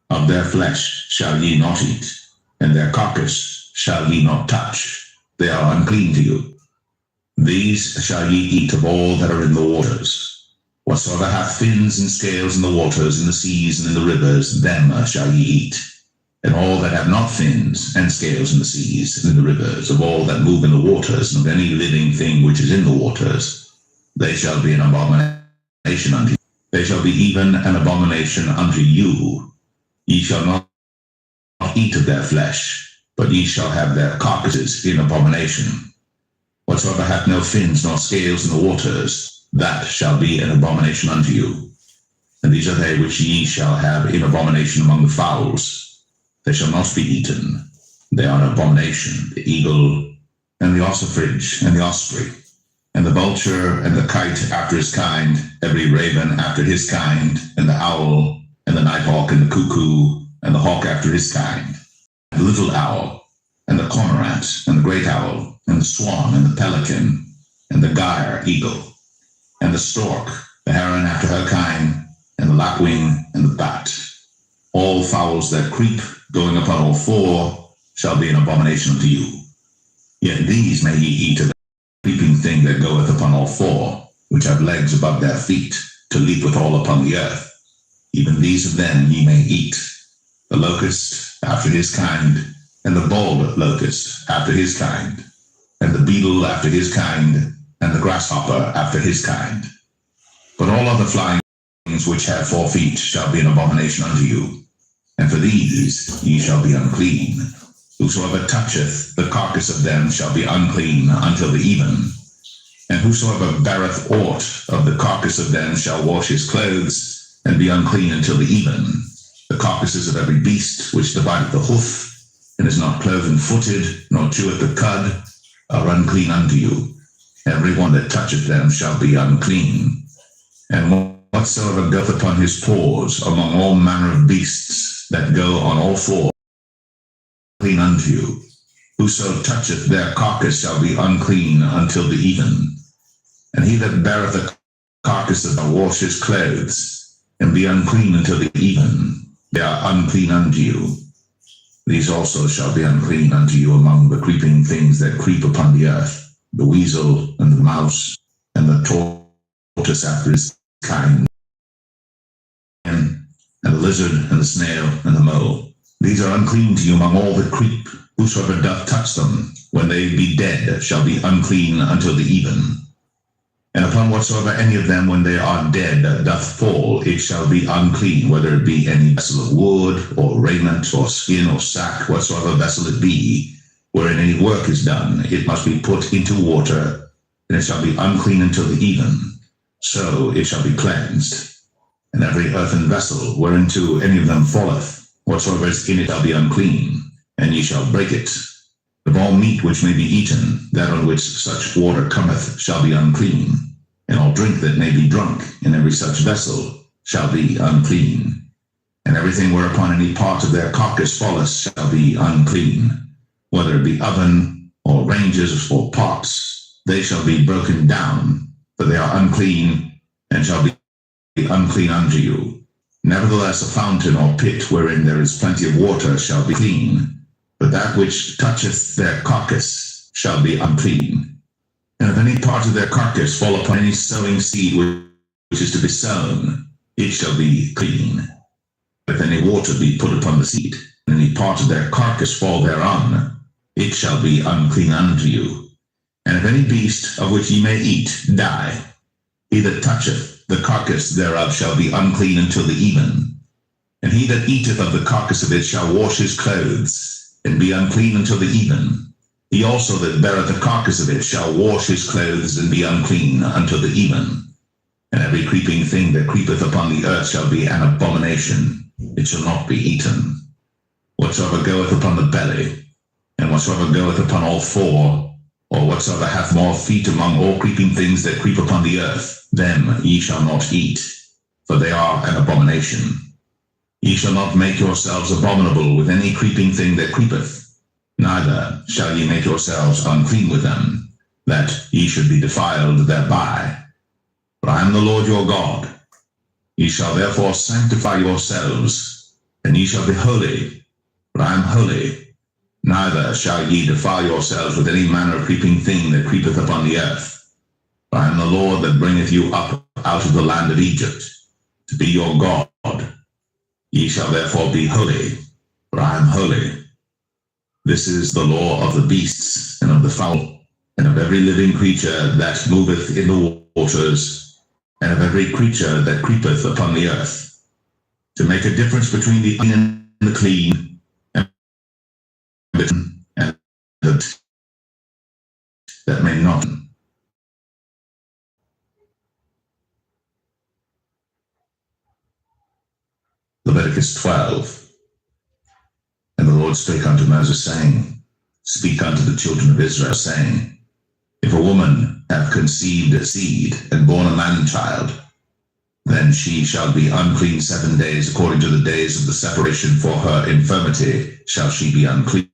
Of their flesh shall ye not eat, and their carcass shall ye not touch, they are unclean to you. These shall ye eat of all that are in the waters. Whatsoever hath fins and scales in the waters, in the seas, and in the rivers, them shall ye eat. And all that have not fins and scales in the seas, and in the rivers, of all that move in the waters, and of any living thing which is in the waters, they shall be an abomination unto you. They shall be even an abomination unto you. Ye shall not eat of their flesh, but ye shall have their carcasses in abomination. Whatsoever hath no fins nor scales in the waters, that shall be an abomination unto you. And these are they which ye shall have in abomination among the fowls. They shall not be eaten. They are an abomination, the eagle, and the ossifrage, and the osprey, and the vulture, and the kite after his kind, every raven after his kind, and the owl, and the nighthawk, and the cuckoo, and the hawk after his kind, and the little owl, and the cormorant, and the great owl, and the swan, and the pelican, and the gyre eagle, and the stork, the heron after her kind, and the lapwing, and the bat. All fowls that creep, going upon all four, shall be an abomination unto you. Yet these may ye eat of the creeping thing that goeth upon all four, which have legs above their feet, to leap withal upon the earth. even these of them ye may eat, the locust after his kind, and the bald locust after his kind, and the beetle after his kind, and the grasshopper after his kind. But all other flying things which have 4 feet shall be an abomination unto you, and for these ye shall be unclean. Whosoever toucheth the carcass of them shall be unclean until the even. And whosoever beareth aught of the carcass of them shall wash his clothes, and be unclean until the even. The carcasses of every beast which divideth the hoof, and is not cloven-footed, nor cheweth the cud, are unclean unto you. Every one that toucheth them shall be unclean. And whatsoever goeth upon his paws among all manner of beasts that go on all 4, unclean unto you. Whoso toucheth their carcass shall be unclean until the even. And he that beareth the carcass of them wash his clothes, and be unclean until the even. They are unclean unto you. These also shall be unclean unto you among the creeping things that creep upon the earth, the weasel, and the mouse, and the tortoise after his kind, and the lizard, and the snail, and the mole. These are unclean to you among all that creep. Whosoever doth touch them, when they be dead, shall be unclean until the even. And upon whatsoever any of them, when they are dead, doth fall, it shall be unclean, whether it be any vessel of wood, or raiment, or skin, or sack, whatsoever vessel it be, wherein any work is done, it must be put into water, and it shall be unclean until the even. So it shall be cleansed. And every earthen vessel, whereinto any of them falleth, whatsoever is in it shall be unclean, and ye shall break it. Of all meat which may be eaten, that on which such water cometh shall be unclean, and all drink that may be drunk in every such vessel shall be unclean. And everything whereupon any part of their carcass falleth shall be unclean, whether it be oven, or ranges, or pots, they shall be broken down, for they are unclean, and shall be unclean unto you. Nevertheless a fountain or pit wherein there is plenty of water shall be clean, but that which toucheth their carcass shall be unclean. And if any part of their carcass fall upon any sowing seed which is to be sown, it shall be clean. If any water be put upon the seed, and any part of their carcass fall thereon, it shall be unclean unto you. And if any beast of which ye may eat die, he that toucheth the carcass thereof shall be unclean until the even. And he that eateth of the carcass of it shall wash his clothes, and be unclean until the even. He also that beareth the carcass of it shall wash his clothes, and be unclean until the even. And every creeping thing that creepeth upon the earth shall be an abomination. It shall not be eaten. Whatsoever goeth upon the belly, and whatsoever goeth upon all 4, or whatsoever hath more feet among all creeping things that creep upon the earth, them ye shall not eat, for they are an abomination. Ye shall not make yourselves abominable with any creeping thing that creepeth, neither shall ye make yourselves unclean with them, that ye should be defiled thereby. For I am the Lord your God. Ye shall therefore sanctify yourselves, and ye shall be holy, for I am holy. Neither shall ye defile yourselves with any manner of creeping thing that creepeth upon the earth. For I am the Lord that bringeth you up out of the land of Egypt, to be your God. Ye shall therefore be holy, for I am holy. This is the law of the beasts, and of the fowl, and of every living creature that moveth in the waters, and of every creature that creepeth upon the earth, to make a difference between the clean and the clean, and that may not. Leviticus 12. And the Lord spake unto Moses, saying, Speak unto the children of Israel, saying, If a woman have conceived a seed, and born a man-child, then she shall be unclean 7 days, according to the days of the separation for her infirmity shall she be unclean.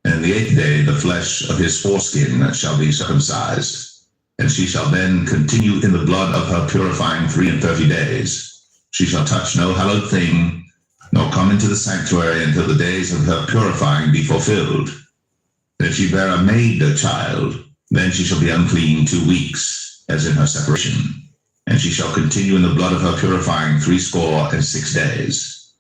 And in the 8th day the flesh of his foreskin shall be circumcised, and she shall then continue in the blood of her purifying 33 days. She shall touch no hallowed thing, nor come into the sanctuary until the days of her purifying be fulfilled. And if she bear a maid child, then she shall be unclean 2 weeks, as in her separation. and she shall continue in the blood of her purifying 66 days.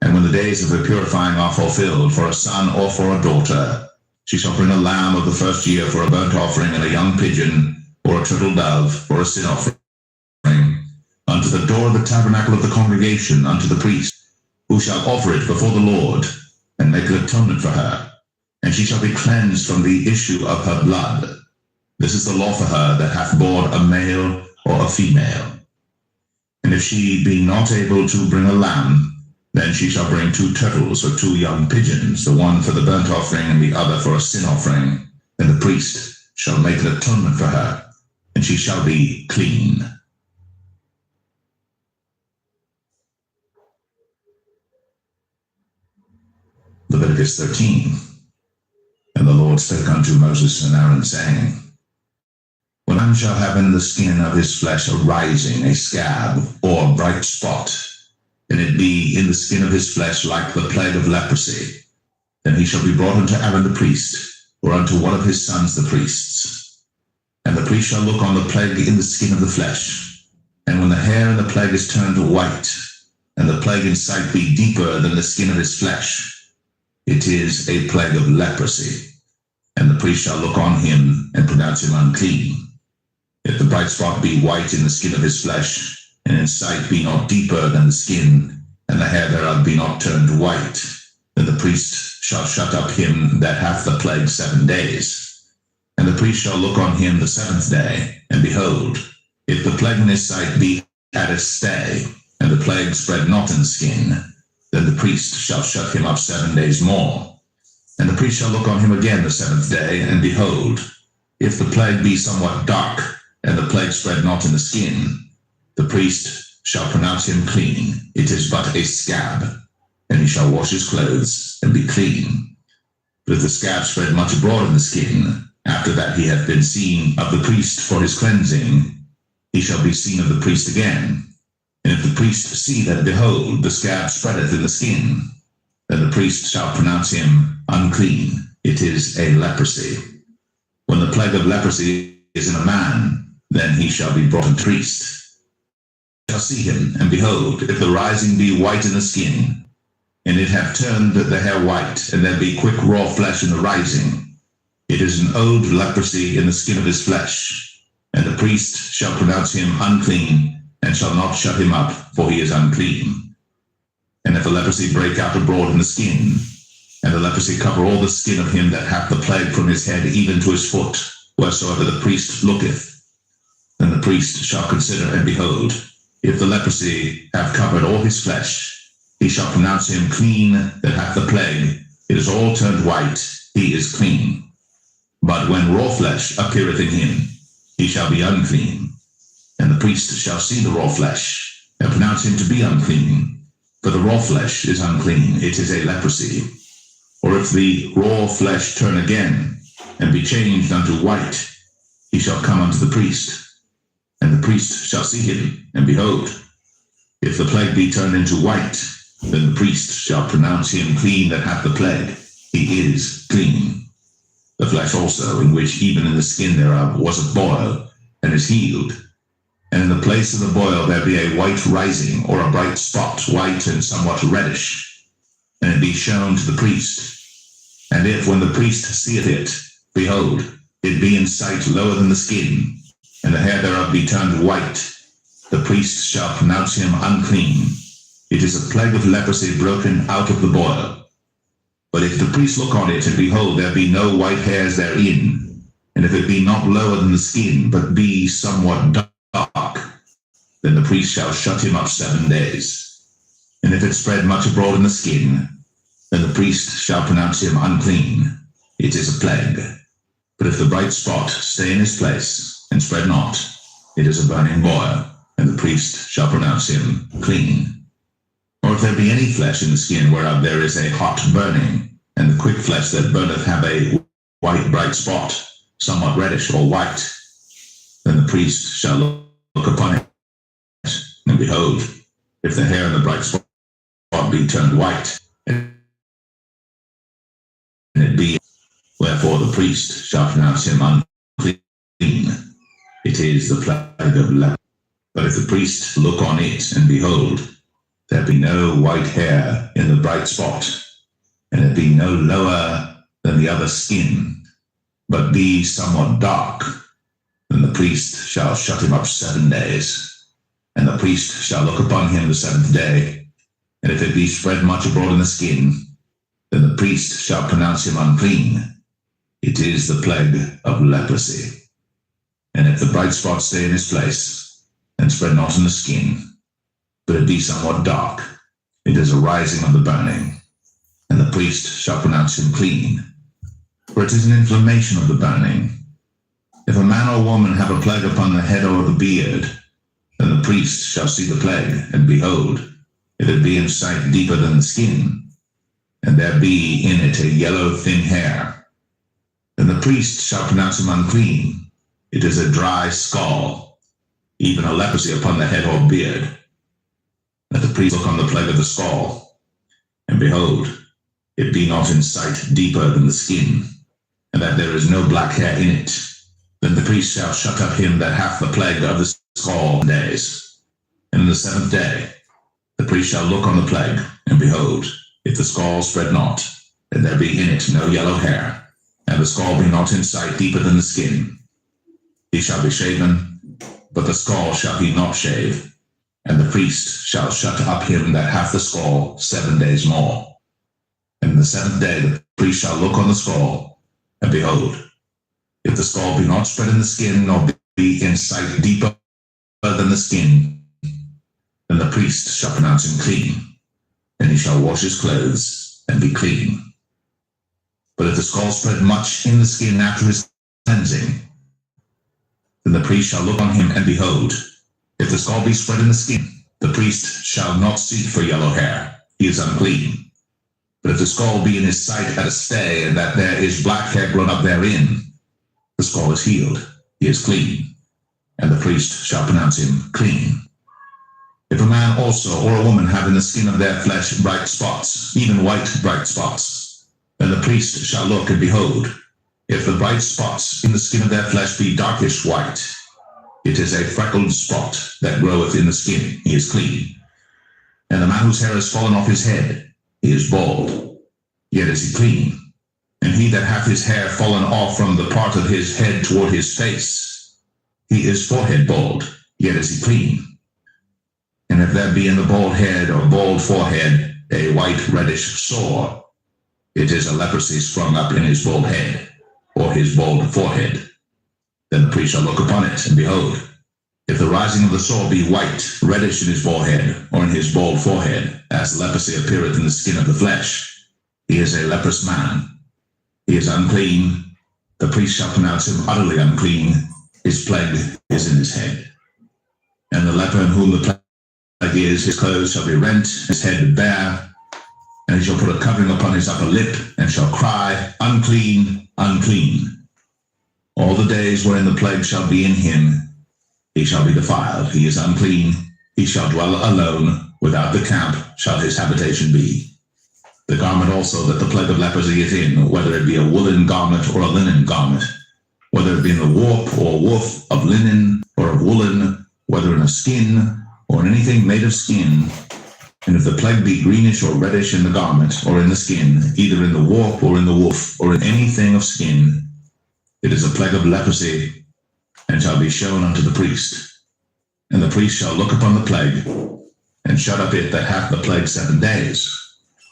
And when the days of her purifying are fulfilled for a son or for a daughter, she shall bring a lamb of the first year for a burnt offering, and a young pigeon or a turtle dove for a sin offering, unto the door of the tabernacle of the congregation, unto the priest, who shall offer it before the Lord, and make an atonement for her. And she shall be cleansed from the issue of her blood. This is the law for her that hath borne a male or a female. And if she be not able to bring a lamb, then she shall bring 2 turtles or 2 young pigeons, the one for the burnt offering and the other for a sin offering. And the priest shall make an atonement for her, and she shall be clean. Leviticus 13. And the Lord spake unto Moses and Aaron, saying, When a man shall have in the skin of his flesh a rising, a scab, or a bright spot, and it be in the skin of his flesh like the plague of leprosy, then he shall be brought unto Aaron the priest, or unto one of his sons the priests. And the priest shall look on the plague in the skin of the flesh, and when the hair in the plague is turned white, and the plague in sight be deeper than the skin of his flesh, it is a plague of leprosy, and the priest shall look on him and pronounce him unclean. If the bright spot be white in the skin of his flesh, and in sight be not deeper than the skin, and the hair thereof be not turned white, then the priest shall shut up him that hath the plague 7 days. And the priest shall look on him the 7th day, and behold, if the plague in his sight be at a stay, and the plague spread not in the skin, then the priest shall shut him up 7 days more. And the priest shall look on him again the 7th day, and behold, if the plague be somewhat dark, and the plague spread not in the skin, the priest shall pronounce him clean. It is but a scab, and he shall wash his clothes, and be clean. But if the scab spread much abroad in the skin, after that he hath been seen of the priest for his cleansing, he shall be seen of the priest again. And if the priest see that, behold, the scab spreadeth in the skin, then the priest shall pronounce him unclean. It is a leprosy. When the plague of leprosy is in a man, then he shall be brought unto the priest. He shall see him, and behold, if the rising be white in the skin, and it have turned the hair white, and there be quick raw flesh in the rising, it is an old leprosy in the skin of his flesh, and the priest shall pronounce him unclean, and shall not shut him up, for he is unclean. And if the leprosy break out abroad in the skin, and the leprosy cover all the skin of him that hath the plague from his head even to his foot, wheresoever the priest looketh, then the priest shall consider, and behold, if the leprosy have covered all his flesh, he shall pronounce him clean that hath the plague. It is all turned white, he is clean. But when raw flesh appeareth in him, he shall be unclean. And the priest shall see the raw flesh, and pronounce him to be unclean. For the raw flesh is unclean, it is a leprosy. Or if the raw flesh turn again, and be changed unto white, he shall come unto the priest. And the priest shall see him, and behold, if the plague be turned into white, then the priest shall pronounce him clean that hath the plague. He is clean. The flesh also, in which even in the skin thereof was a boil, and is healed, and in the place of the boil there be a white rising, or a bright spot, white and somewhat reddish, and it be shown to the priest. And if, when the priest seeth it, behold, it be in sight lower than the skin, and the hair thereof be turned white, the priest shall pronounce him unclean. It is a plague of leprosy broken out of the boil. But if the priest look on it, and behold, there be no white hairs therein, and if it be not lower than the skin, but be somewhat dark, then the priest shall shut him up 7 days. And if it spread much abroad in the skin, then the priest shall pronounce him unclean. It is a plague. But if the bright spot stay in his place, and spread not, it is a burning boil, and the priest shall pronounce him clean. Or if there be any flesh in the skin whereof there is a hot burning, and the quick flesh that burneth have a white bright spot, somewhat reddish or white, then the priest shall look upon it, and behold, if the hair in the bright spot be turned white, and it be, wherefore the priest shall pronounce him unclean. It is the plague of leprosy. But if the priest look on it, and behold, there be no white hair in the bright spot, and it be no lower than the other skin, but be somewhat dark, then the priest shall shut him up 7 days. And the priest shall look upon him the 7th day, and if it be spread much abroad in the skin, then the priest shall pronounce him unclean. It is the plague of leprosy. And if the bright spot stay in his place, and spread not in the skin, but it be somewhat dark, it is a rising of the burning, and the priest shall pronounce him clean. For it is an inflammation of the burning. If a man or woman have a plague upon the head or the beard, then the priest shall see the plague, and behold, if it be in sight deeper than the skin, and there be in it a yellow thin hair, then the priest shall pronounce him unclean. It is a dry scall, even a leprosy upon the head or beard. Let the priest look on the plague of the scall, and behold, it be not in sight deeper than the skin, and that there is no black hair in it, then the priest shall shut up him that hath the plague of the scall days. And in the 7th day, the priest shall look on the plague, and behold, if the scall spread not, and there be in it no yellow hair, and the scall be not in sight deeper than the skin, he shall be shaven, but the scall shall he not shave, and the priest shall shut up him that hath the scall 7 days more. And in the 7th day the priest shall look on the scall, and behold, if the scall be not spread in the skin, nor be in sight deeper than the skin, then the priest shall pronounce him clean, and he shall wash his clothes, and be clean. But if the scall spread much in the skin after his cleansing, then the priest shall look on him, and behold, if the scall be spread in the skin, the priest shall not seek for yellow hair, he is unclean. But if the scall be in his sight at a stay, and that there is black hair grown up therein, the scall is healed, he is clean, and the priest shall pronounce him clean. If a man also or a woman have in the skin of their flesh bright spots, even white bright spots, then the priest shall look, and behold, if the bright spots in the skin of their flesh be darkish white, it is a freckled spot that groweth in the skin, he is clean. And the man whose hair is fallen off his head, he is bald, yet is he clean. And he that hath his hair fallen off from the part of his head toward his face, he is forehead bald, yet is he clean. And if there be in the bald head or bald forehead a white reddish sore, it is a leprosy sprung up in his bald head, or his bald forehead. Then the priest shall look upon it, and behold, if the rising of the sore be white, reddish in his forehead, or in his bald forehead, as leprosy appeareth in the skin of the flesh, he is a leprous man. He is unclean. The priest shall pronounce him utterly unclean. His plague is in his head. And the leper in whom the plague is, his clothes shall be rent, his head bare, and he shall put a covering upon his upper lip, and shall cry, unclean, unclean. All the days wherein the plague shall be in him, he shall be defiled. He is unclean. He shall dwell alone. Without the camp shall his habitation be. The garment also that the plague of leprosy is in, whether it be a woolen garment or a linen garment, whether it be in the warp or woof of linen or of woolen, whether in a skin or in anything made of skin, and if the plague be greenish or reddish in the garment or in the skin, either in the warp or in the woof or in anything of skin, it is a plague of leprosy, and shall be shown unto the priest. And the priest shall look upon the plague, and shut up it that hath the plague 7 days.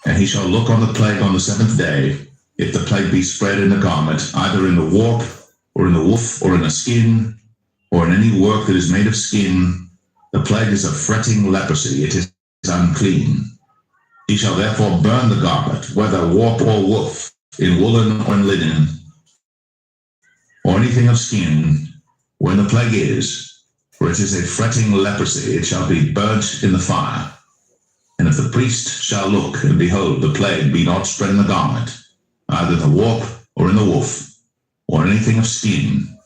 And he shall look on the plague on the 7th day, if the plague be spread in the garment, either in the warp, or in the woof, or in the skin, or in any work that is made of skin, the plague is a fretting leprosy, it is unclean. He shall therefore burn the garment, whether warp or woof, in woolen or in linen, or anything of skin, where the plague is, for it is a fretting leprosy, it shall be burnt in the fire. And if the priest shall look, and behold, the plague be not spread in the garment, either in the warp, or in the woof, or anything of skin,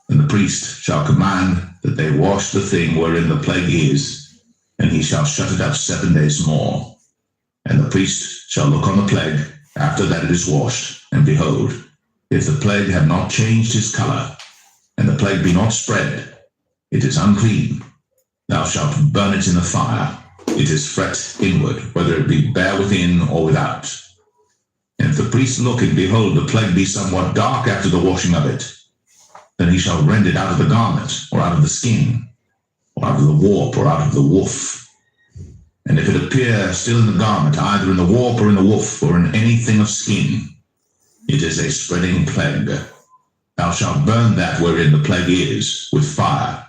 then the priest shall command that they wash the thing wherein the plague is, and he shall shut it up 7 days more. And the priest shall look on the plague after that it is washed, and behold, if the plague have not changed his color, and the plague be not spread, it is unclean. Thou shalt burn it in the fire. It is fret inward, whether it be bare within or without. And if the priest look and behold the plague be somewhat dark after the washing of it, then he shall rend it out of the garment, or out of the skin, or out of the warp, or out of the woof. And if it appear still in the garment, either in the warp or in the woof, or in anything of skin, it is a spreading plague. Thou shalt burn that wherein the plague is with fire.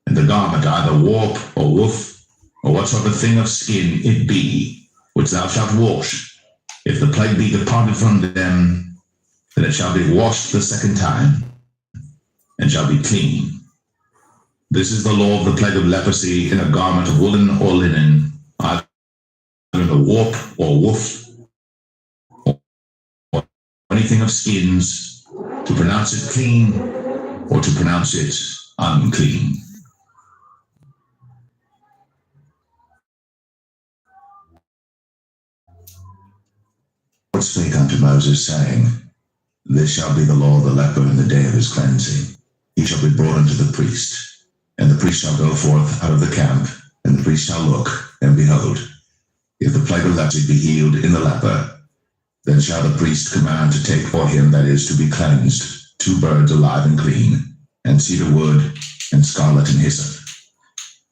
And the garment, either warp or woof, or whatsoever thing of skin it be, which thou shalt wash, if the plague be departed from them, then it shall be washed the second time, and shall be clean. This is the law of the plague of leprosy in a garment of woolen or linen, either in the warp or woof, or anything of skins, to pronounce it clean or to pronounce it unclean. The Lord spake unto Moses, saying, This shall be the law of the leper in the day of his cleansing. He shall be brought unto the priest, and the priest shall go forth out of the camp, and the priest shall look, and behold, if the plague of leprosy be healed in the leper, then shall the priest command to take for him that is to be cleansed 2 birds alive and clean, and cedar wood, and scarlet and hyssop.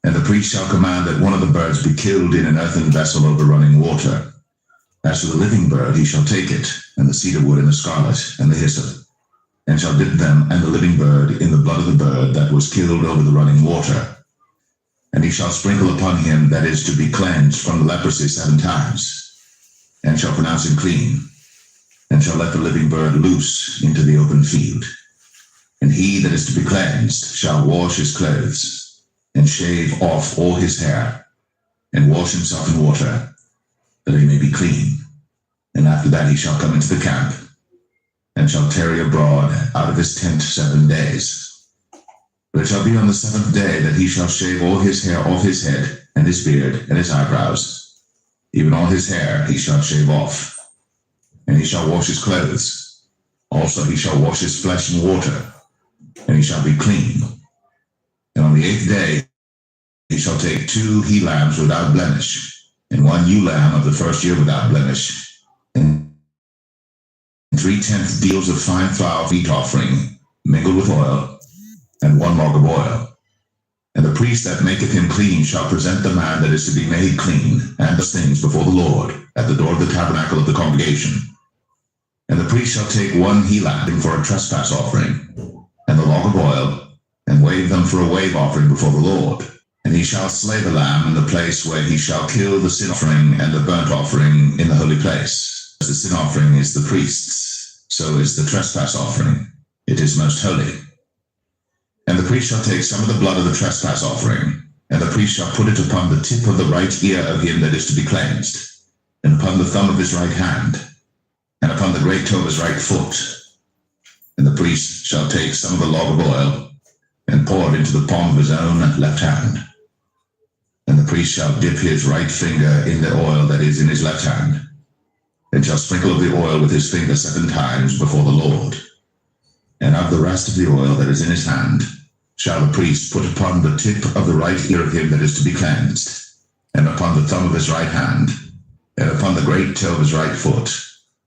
And the priest shall command that one of the birds be killed in an earthen vessel over running water. As for the living bird, he shall take it, and the cedar wood, and the scarlet, and the hyssop, and shall dip them and the living bird in the blood of the bird that was killed over the running water. And he shall sprinkle upon him that is to be cleansed from the leprosy 7 times, and shall pronounce him clean, and shall let the living bird loose into the open field. And he that is to be cleansed shall wash his clothes, and shave off all his hair, and wash himself in water, that he may be clean. And after that he shall come into the camp, and shall tarry abroad out of his tent 7 days. But it shall be on the 7th day that he shall shave all his hair off his head, and his beard, and his eyebrows. Even all his hair he shall shave off. And he shall wash his clothes. Also he shall wash his flesh in water, and he shall be clean. And on the 8th day he shall take 2 he-lambs without blemish, and 1 ewe lamb of the first year without blemish, and 3/10 deals of fine flour meat offering, mingled with oil, and 1 log of oil. And the priest that maketh him clean shall present the man that is to be made clean, and those things before the Lord, at the door of the tabernacle of the congregation. And the priest shall take 1 he-lamb for a trespass offering, and the log of oil, and wave them for a wave offering before the Lord. And he shall slay the lamb in the place where he shall kill the sin offering and the burnt offering in the holy place. As the sin offering is the priest's, so is the trespass offering. It is most holy. And the priest shall take some of the blood of the trespass offering, and the priest shall put it upon the tip of the right ear of him that is to be cleansed, and upon the thumb of his right hand, and upon the great toe of his right foot. And the priest shall take some of the log of oil, and pour it into the palm of his own left hand. And the priest shall dip his right finger in the oil that is in his left hand, and shall sprinkle of the oil with his finger 7 times before the Lord. And of the rest of the oil that is in his hand shall the priest put upon the tip of the right ear of him that is to be cleansed, and upon the thumb of his right hand, and upon the great toe of his right foot,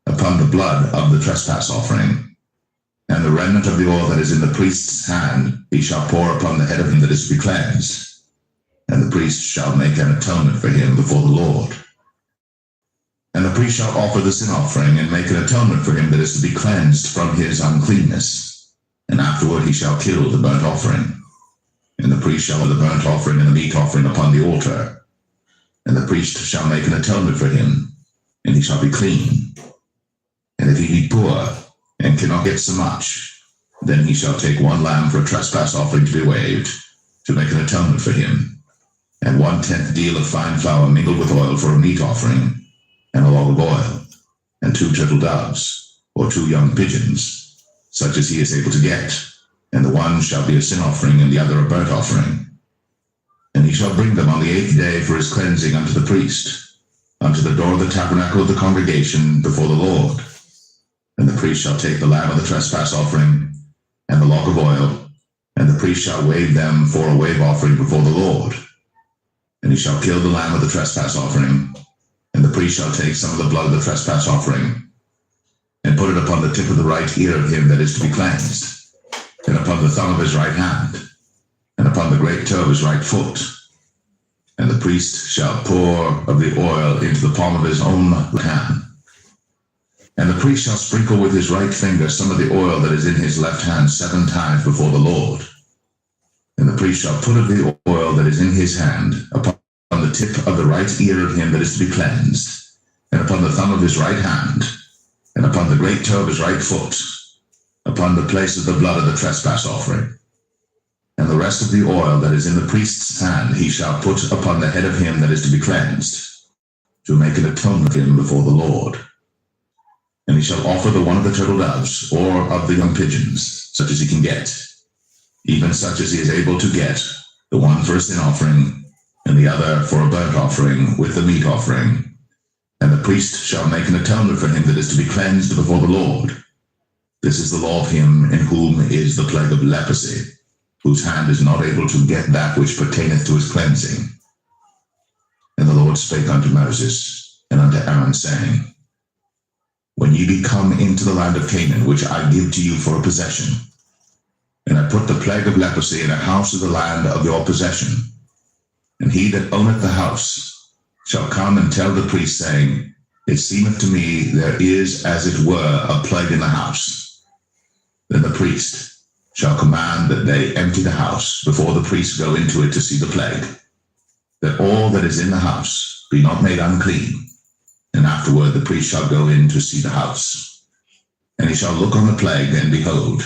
upon the blood of the trespass offering. And the remnant of the oil that is in the priest's hand he shall pour upon the head of him that is to be cleansed. And the priest shall make an atonement for him before the Lord. And the priest shall offer the sin offering, and make an atonement for him that is to be cleansed from his uncleanness. And afterward he shall kill the burnt offering. And the priest shall lay the burnt offering and the meat offering upon the altar. And the priest shall make an atonement for him, and he shall be clean. And if he be poor, and cannot get so much, then he shall take 1 lamb for a trespass offering to be waved, to make an atonement for him, and 1/10 deal of fine flour mingled with oil for a meat offering, and a log of oil, and 2 turtle doves, or 2 young pigeons, such as he is able to get, and the one shall be a sin offering, and the other a burnt offering. And he shall bring them on the 8th day for his cleansing unto the priest, unto the door of the tabernacle of the congregation before the Lord. And the priest shall take the lamb of the trespass offering, and the log of oil, And the priest shall wave them for a wave offering before the Lord. And he shall kill the lamb of the trespass offering, and the priest shall take some of the blood of the trespass offering, and put it upon the tip of the right ear of him that is to be cleansed, and upon the thumb of his right hand, and upon the great toe of his right foot. And the priest shall pour of the oil into the palm of his own hand. And the priest shall sprinkle with his right finger some of the oil that is in his left hand 7 times before the Lord. And the priest shall put of the oil that is in his hand upon the tip of the right ear of him that is to be cleansed, and upon the thumb of his right hand, and upon the great toe of his right foot, upon the place of the blood of the trespass offering. And the rest of the oil that is in the priest's hand he shall put upon the head of him that is to be cleansed, to make an atonement for him before the Lord. And he shall offer the one of the turtle doves, or of the young pigeons, such as he can get, even such as he is able to get, the one for a sin offering, and the other for a burnt offering with the meat offering. And the priest shall make an atonement for him that is to be cleansed before the Lord. This is the law of him in whom is the plague of leprosy, whose hand is not able to get that which pertaineth to his cleansing. And the Lord spake unto Moses and unto Aaron, saying, When ye be come into the land of Canaan, which I give to you for a possession, and I put the plague of leprosy in a house of the land of your possession, and he that owneth the house shall come and tell the priest, saying, It seemeth to me there is as it were a plague in the house. Then the priest shall command that they empty the house before the priest go into it to see the plague, that all that is in the house be not made unclean. And afterward the priest shall go in to see the house. And he shall look on the plague, and behold,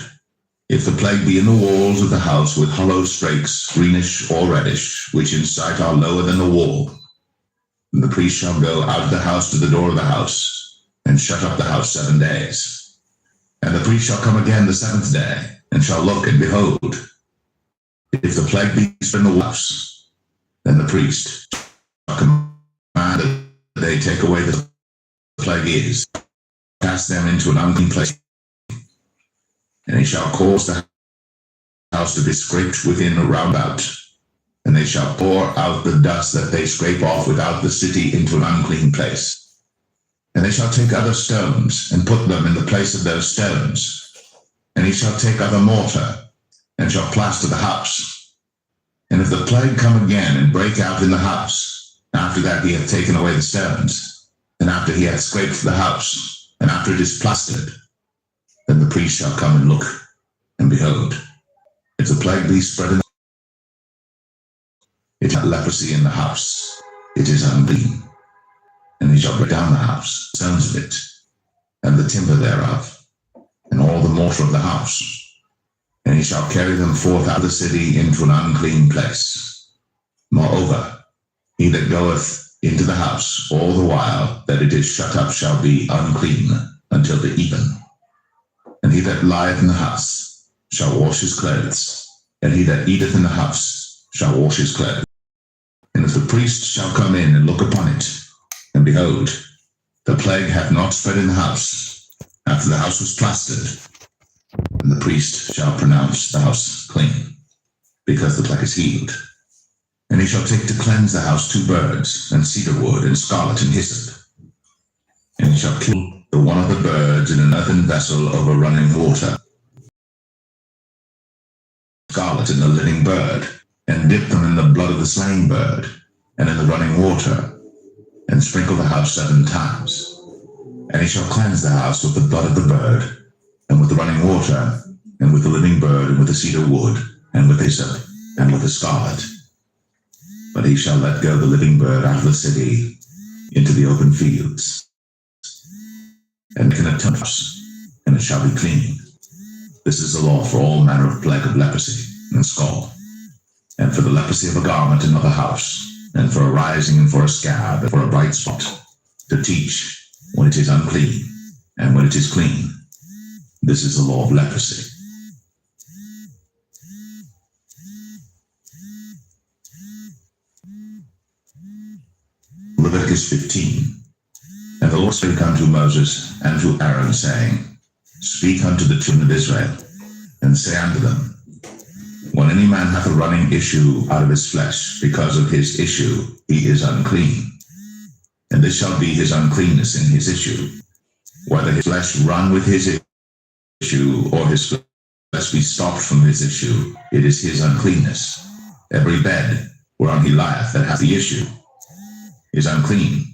if the plague be in the walls of the house with hollow strakes, greenish or reddish, which in sight are lower than the wall, then the priest shall go out of the house to the door of the house, and shut up the house 7 days. And the priest shall come again the 7th day, and shall look, and behold, if the plague be in the house, then the priest shall command that they take away the plague is, cast them into an unclean place, and he shall cause the house to be scraped within round about, and they shall pour out the dust that they scrape off without the city into an unclean place. And they shall take other stones, and put them in the place of those stones. And he shall take other mortar, and shall plaster the house. And if the plague come again, and break out in the house, after that he hath taken away the stones, and after he hath scraped the house, and after it is plastered, then the priest shall come and look, and behold, if the plague be spread in it hath leprosy in the house, it is unclean. And he shall break down the house, the stones of it, and the timber thereof, and all the mortar of the house, and he shall carry them forth out of the city into an unclean place. Moreover, he that goeth into the house all the while that it is shut up shall be unclean until the even. And he that lieth in the house shall wash his clothes, and he that eateth in the house shall wash his clothes. And if the priest shall come in and look upon it, and behold, the plague hath not spread in the house, after the house was plastered, then the priest shall pronounce the house clean, because the plague is healed. And he shall take to cleanse the house 2 birds, and cedar wood, and scarlet, and hyssop. And he shall kill the one of the birds in an earthen vessel over running water, scarlet in the living bird, and dip them in the blood of the slain bird, and in the running water, and sprinkle the house 7 times. And he shall cleanse the house with the blood of the bird, and with the running water, and with the living bird, and with the cedar wood, and with hyssop, and with the scarlet. But he shall let go the living bird out of the city into the open fields, and make an atonement, and it shall be clean. This is the law for all manner of plague of leprosy and scald, and for the leprosy of a garment in the house, and for a rising, and for a scab, and for a bright spot, to teach when it is unclean, and when it is clean. This is the law of leprosy. Leviticus 15. And the Lord spake unto Moses and to Aaron, saying, Speak unto the children of Israel, and say unto them, When any man hath a running issue out of his flesh, because of his issue, he is unclean. And this shall be his uncleanness in his issue, whether his flesh run with his issue, or his flesh be stopped from his issue, it is his uncleanness. Every bed whereon he lieth that hath the issue is unclean,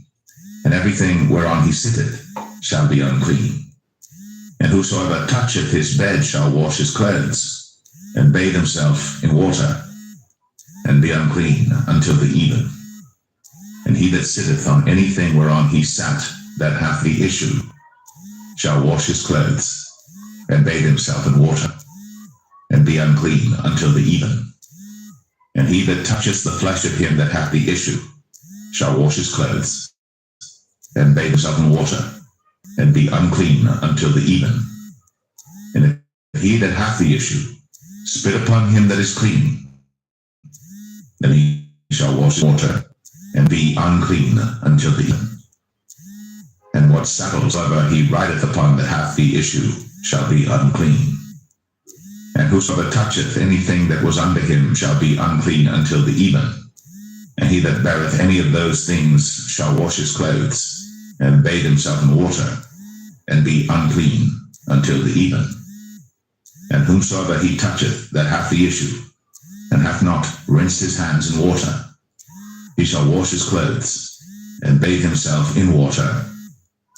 and everything whereon he sitteth shall be unclean. And whosoever toucheth his bed shall wash his clothes, and bathe himself in water, and be unclean until the even. And he that sitteth on anything whereon he sat that hath the issue shall wash his clothes, and bathe himself in water, and be unclean until the even. And he that toucheth the flesh of him that hath the issue shall wash his clothes, and bathe himself in water, and be unclean until the even. And if he that hath the issue spit upon him that is clean, then he shall wash water, and be unclean until the even. And what saddle soever he rideth upon that hath the issue shall be unclean. And whosoever toucheth anything that was under him shall be unclean until the even. And he that beareth any of those things shall wash his clothes, and bathe himself in water, and be unclean until the even. And whomsoever he toucheth that hath the issue, and hath not rinsed his hands in water, he shall wash his clothes, and bathe himself in water,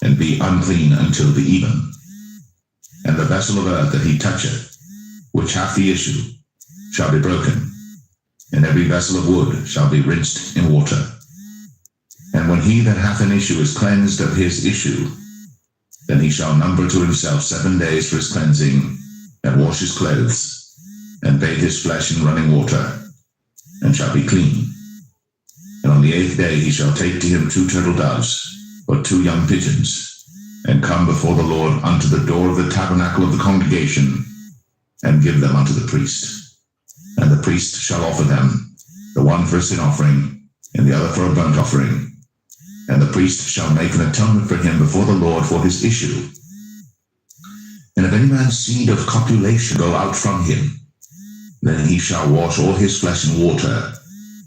and be unclean until the even. And the vessel of earth that he toucheth, which hath the issue, shall be broken, and every vessel of wood shall be rinsed in water. And when he that hath an issue is cleansed of his issue, then he shall number to himself 7 days for his cleansing, and wash his clothes, and bathe his flesh in running water, and shall be clean. And on the 8th day he shall take to him 2 turtle doves, or 2 young pigeons, and come before the Lord unto the door of the tabernacle of the congregation, and give them unto the priest. And the priest shall offer them, the one for a sin offering, and the other for a burnt offering. And the priest shall make an atonement for him before the Lord for his issue. And if any man's seed of copulation go out from him, then he shall wash all his flesh in water,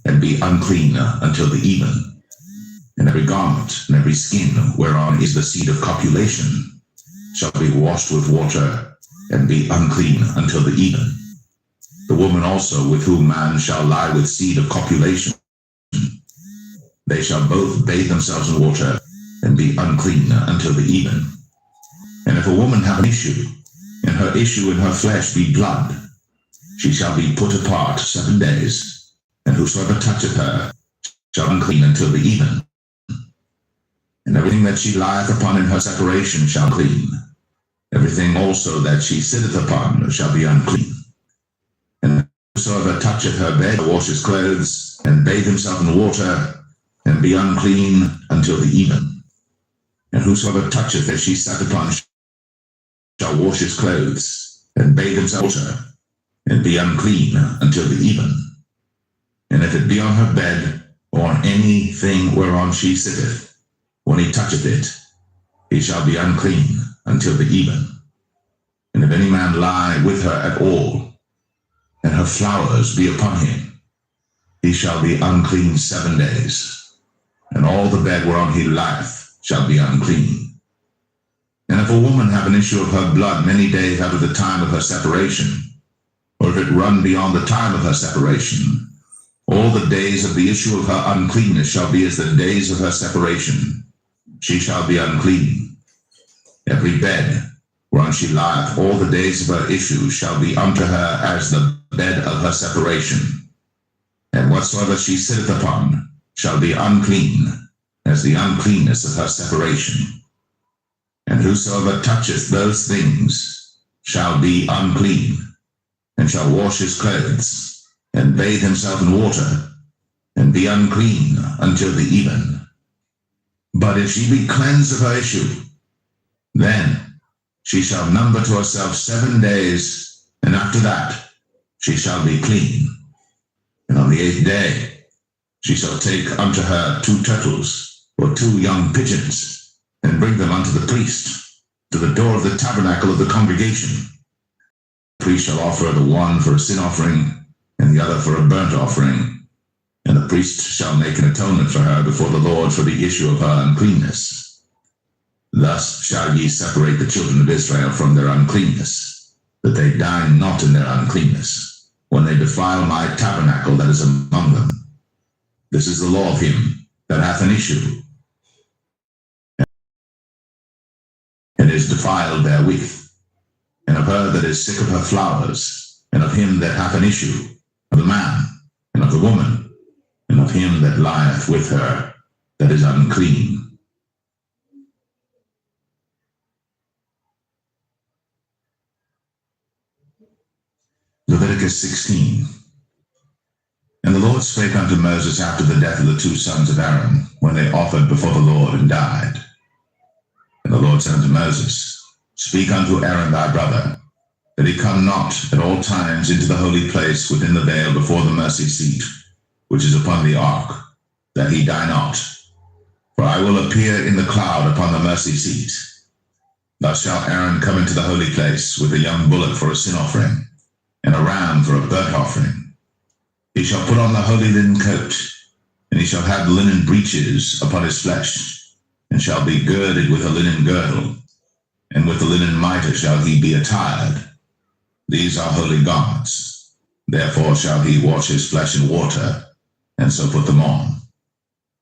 and be unclean until the even. And every garment and every skin whereon is the seed of copulation shall be washed with water, and be unclean until the even. The woman also with whom man shall lie with seed of copulation, they shall both bathe themselves in water, and be unclean until the even. And if a woman have an issue, and her issue in her flesh be blood, she shall be put apart 7 days, and whosoever toucheth her shall be unclean until the even. And everything that she lieth upon in her separation shall clean. Everything also that she sitteth upon shall be unclean. And whosoever toucheth her bed shall wash his clothes, and bathe himself in water, and be unclean until the even. And whosoever toucheth that she sat upon shall wash his clothes, and bathe himself in water, and be unclean until the even. And if it be on her bed, or on anything whereon she sitteth, when he toucheth it, he shall be unclean until the even. And if any man lie with her at all, and her flowers be upon him, he shall be unclean 7 days. And all the bed whereon he lieth shall be unclean. And if a woman have an issue of her blood many days out of the time of her separation, or if it run beyond the time of her separation, all the days of the issue of her uncleanness shall be as the days of her separation. She shall be unclean. Every bed whereon she lieth all the days of her issue shall be unto her as the bed of her separation. And whatsoever she sitteth upon shall be unclean, as the uncleanness of her separation. And whosoever toucheth those things shall be unclean, and shall wash his clothes, and bathe himself in water, and be unclean until the even. But if she be cleansed of her issue, then she shall number to herself 7 days, and after that she shall be clean. And on the 8th day she shall take unto her 2 turtles, or 2 young pigeons, and bring them unto the priest, to the door of the tabernacle of the congregation. The priest shall offer the one for a sin offering, and the other for a burnt offering. And the priest shall make an atonement for her before the Lord for the issue of her uncleanness. Thus shall ye separate the children of Israel from their uncleanness, that they die not in their uncleanness, when they defile my tabernacle that is among them. This is the law of him that hath an issue, and is defiled therewith, and of her that is sick of her flowers, and of him that hath an issue, of the man, and of the woman, and of him that lieth with her, that is unclean. Leviticus 16. And the Lord spake unto Moses after the death of the two sons of Aaron, when they offered before the Lord and died. And the Lord said unto Moses, Speak unto Aaron thy brother, that he come not at all times into the holy place within the veil before the mercy seat, which is upon the ark, that he die not. For I will appear in the cloud upon the mercy seat. Thus shall Aaron come into the holy place with a young bullock for a sin offering, and a ram for a burnt offering. He shall put on the holy linen coat, and he shall have linen breeches upon his flesh, and shall be girded with a linen girdle, and with the linen mitre shall he be attired. These are holy garments. Therefore shall he wash his flesh in water, and so put them on.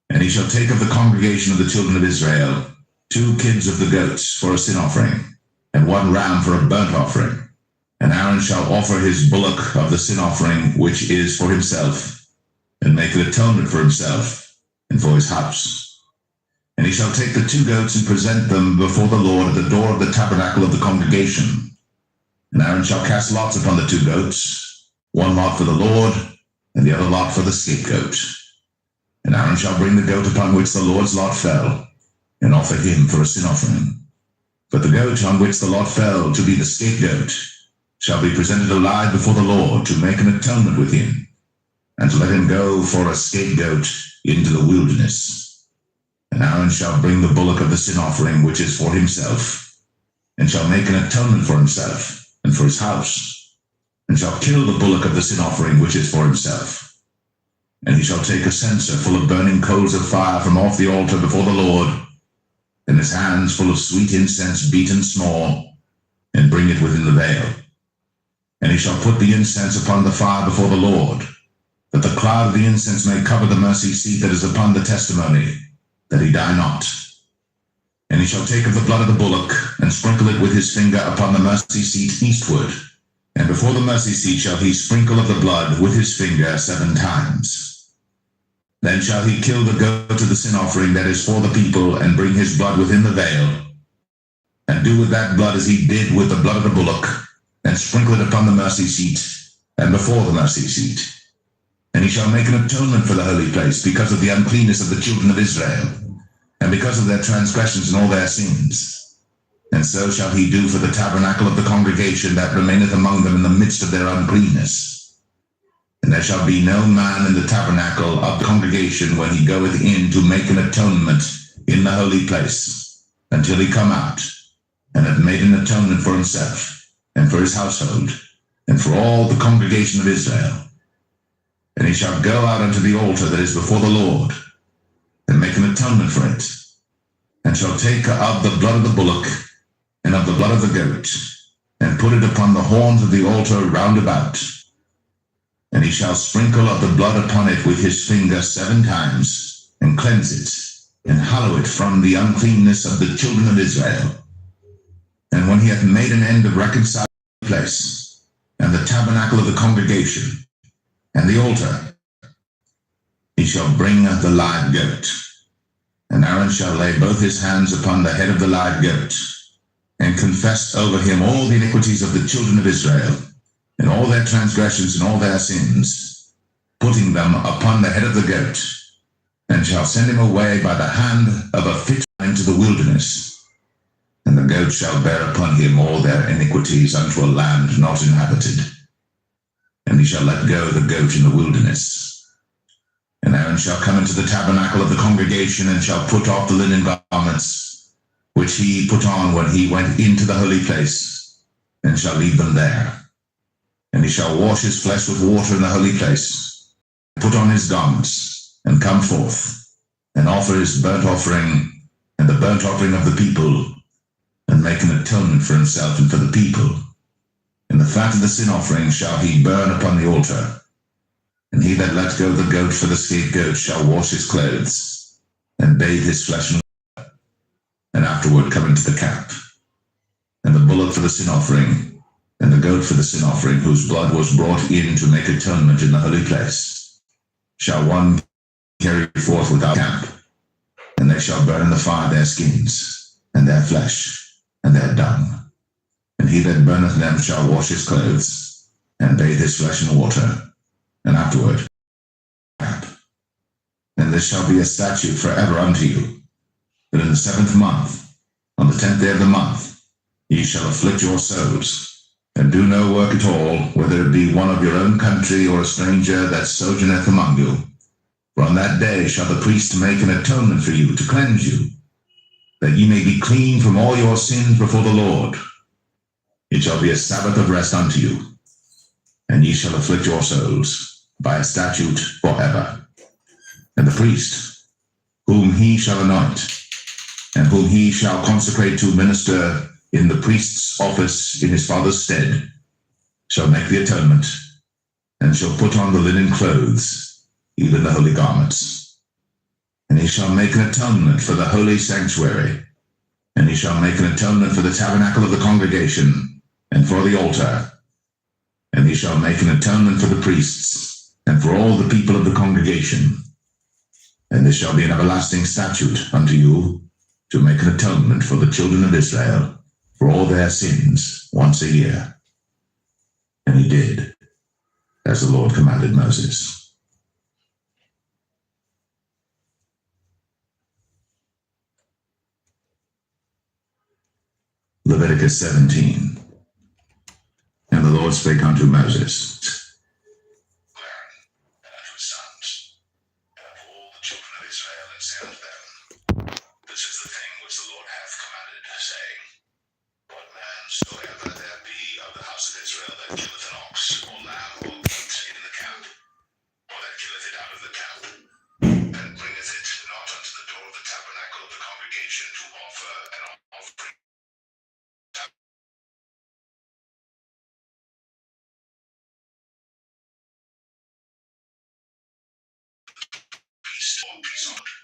And he shall take of the congregation of the children of Israel 2 kids of the goats for a sin offering, and 1 ram for a burnt offering. And Aaron shall offer his bullock of the sin offering, which is for himself, and make an atonement for himself and for his house. And he shall take the 2 goats and present them before the Lord at the door of the tabernacle of the congregation. And Aaron shall cast lots upon the 2 goats, 1 lot for the Lord, and the other lot for the scapegoat. And Aaron shall bring the goat upon which the Lord's lot fell, and offer him for a sin offering. But the goat on which the lot fell to be the scapegoat shall be presented alive before the Lord to make an atonement with him, and to let him go for a scapegoat into the wilderness. And Aaron shall bring the bullock of the sin offering which is for himself, and shall make an atonement for himself and for his house, and shall kill the bullock of the sin offering which is for himself. And he shall take a censer full of burning coals of fire from off the altar before the Lord, and his hands full of sweet incense beaten small, and bring it within the veil. And he shall put the incense upon the fire before the Lord, that the cloud of the incense may cover the mercy seat that is upon the testimony, that he die not. And he shall take of the blood of the bullock, and sprinkle it with his finger upon the mercy seat eastward. And before the mercy seat shall he sprinkle of the blood with his finger 7 times. Then shall he kill the goat of the sin offering that is for the people, and bring his blood within the veil, and do with that blood as he did with the blood of the bullock, and sprinkle it upon the mercy seat, and before the mercy seat. And he shall make an atonement for the holy place, because of the uncleanness of the children of Israel, and because of their transgressions and all their sins. And so shall he do for the tabernacle of the congregation that remaineth among them in the midst of their uncleanness. And there shall be no man in the tabernacle of the congregation when he goeth in to make an atonement in the holy place, until he come out, and have made an atonement for himself, and for his household, and for all the congregation of Israel. And he shall go out unto the altar that is before the Lord, and make an atonement for it, and shall take of the blood of the bullock, and of the blood of the goat, and put it upon the horns of the altar round about. And he shall sprinkle of the blood upon it with his finger 7 times, and cleanse it, and hallow it from the uncleanness of the children of Israel. And when he hath made an end of reconciling the place, and the tabernacle of the congregation, and the altar, he shall bring the live goat. And Aaron shall lay both his hands upon the head of the live goat, and confess over him all the iniquities of the children of Israel, and all their transgressions and all their sins, putting them upon the head of the goat, and shall send him away by the hand of a fit into the wilderness. And the goat shall bear upon him all their iniquities unto a land not inhabited. And he shall let go the goat in the wilderness. And Aaron shall come into the tabernacle of the congregation, and shall put off the linen garments, which he put on when he went into the holy place, and shall leave them there. And he shall wash his flesh with water in the holy place, put on his garments, and come forth, and offer his burnt offering, and the burnt offering of the people, and make an atonement for himself and for the people. And the fat of the sin offering shall he burn upon the altar. And he that let go the goat for the scapegoat shall wash his clothes, and bathe his flesh in water, and afterward come into the camp. And the bullock for the sin offering, and the goat for the sin offering, whose blood was brought in to make atonement in the holy place, shall one carry forth without camp, and they shall burn in the fire their skins, and their flesh, and their dung. And he that burneth them shall wash his clothes, and bathe his flesh in water, and afterward camp. And this shall be a statute forever unto you, that in the 7th month, on the 10th day of the month, ye shall afflict your souls, and do no work at all, whether it be one of your own country or a stranger that sojourneth among you. For on that day shall the priest make an atonement for you to cleanse you, that ye may be clean from all your sins before the Lord. It shall be a Sabbath of rest unto you, and ye shall afflict your souls by a statute forever. And the priest, whom he shall anoint, and whom he shall consecrate to minister in the priest's office in his father's stead, shall make the atonement, and shall put on the linen clothes, even the holy garments. And he shall make an atonement for the holy sanctuary, and he shall make an atonement for the tabernacle of the congregation, and for the altar. And he shall make an atonement for the priests, and for all the people of the congregation. And this shall be an everlasting statute unto you, to make an atonement for the children of Israel for all their sins once a year. And he did, as the Lord commanded Moses. Leviticus 17. And the Lord spake unto Moses, Aaron, and unto his sons, and unto all the children of Israel, and say unto them, This is the thing which the Lord hath commanded, saying, What man soever there be of the house of Israel that killeth an ox, or lamb, or goat in the camp, or that killeth it out of the camp, and bringeth it not unto the door of the tabernacle of the congregation to offer an offering, peace or peace offering,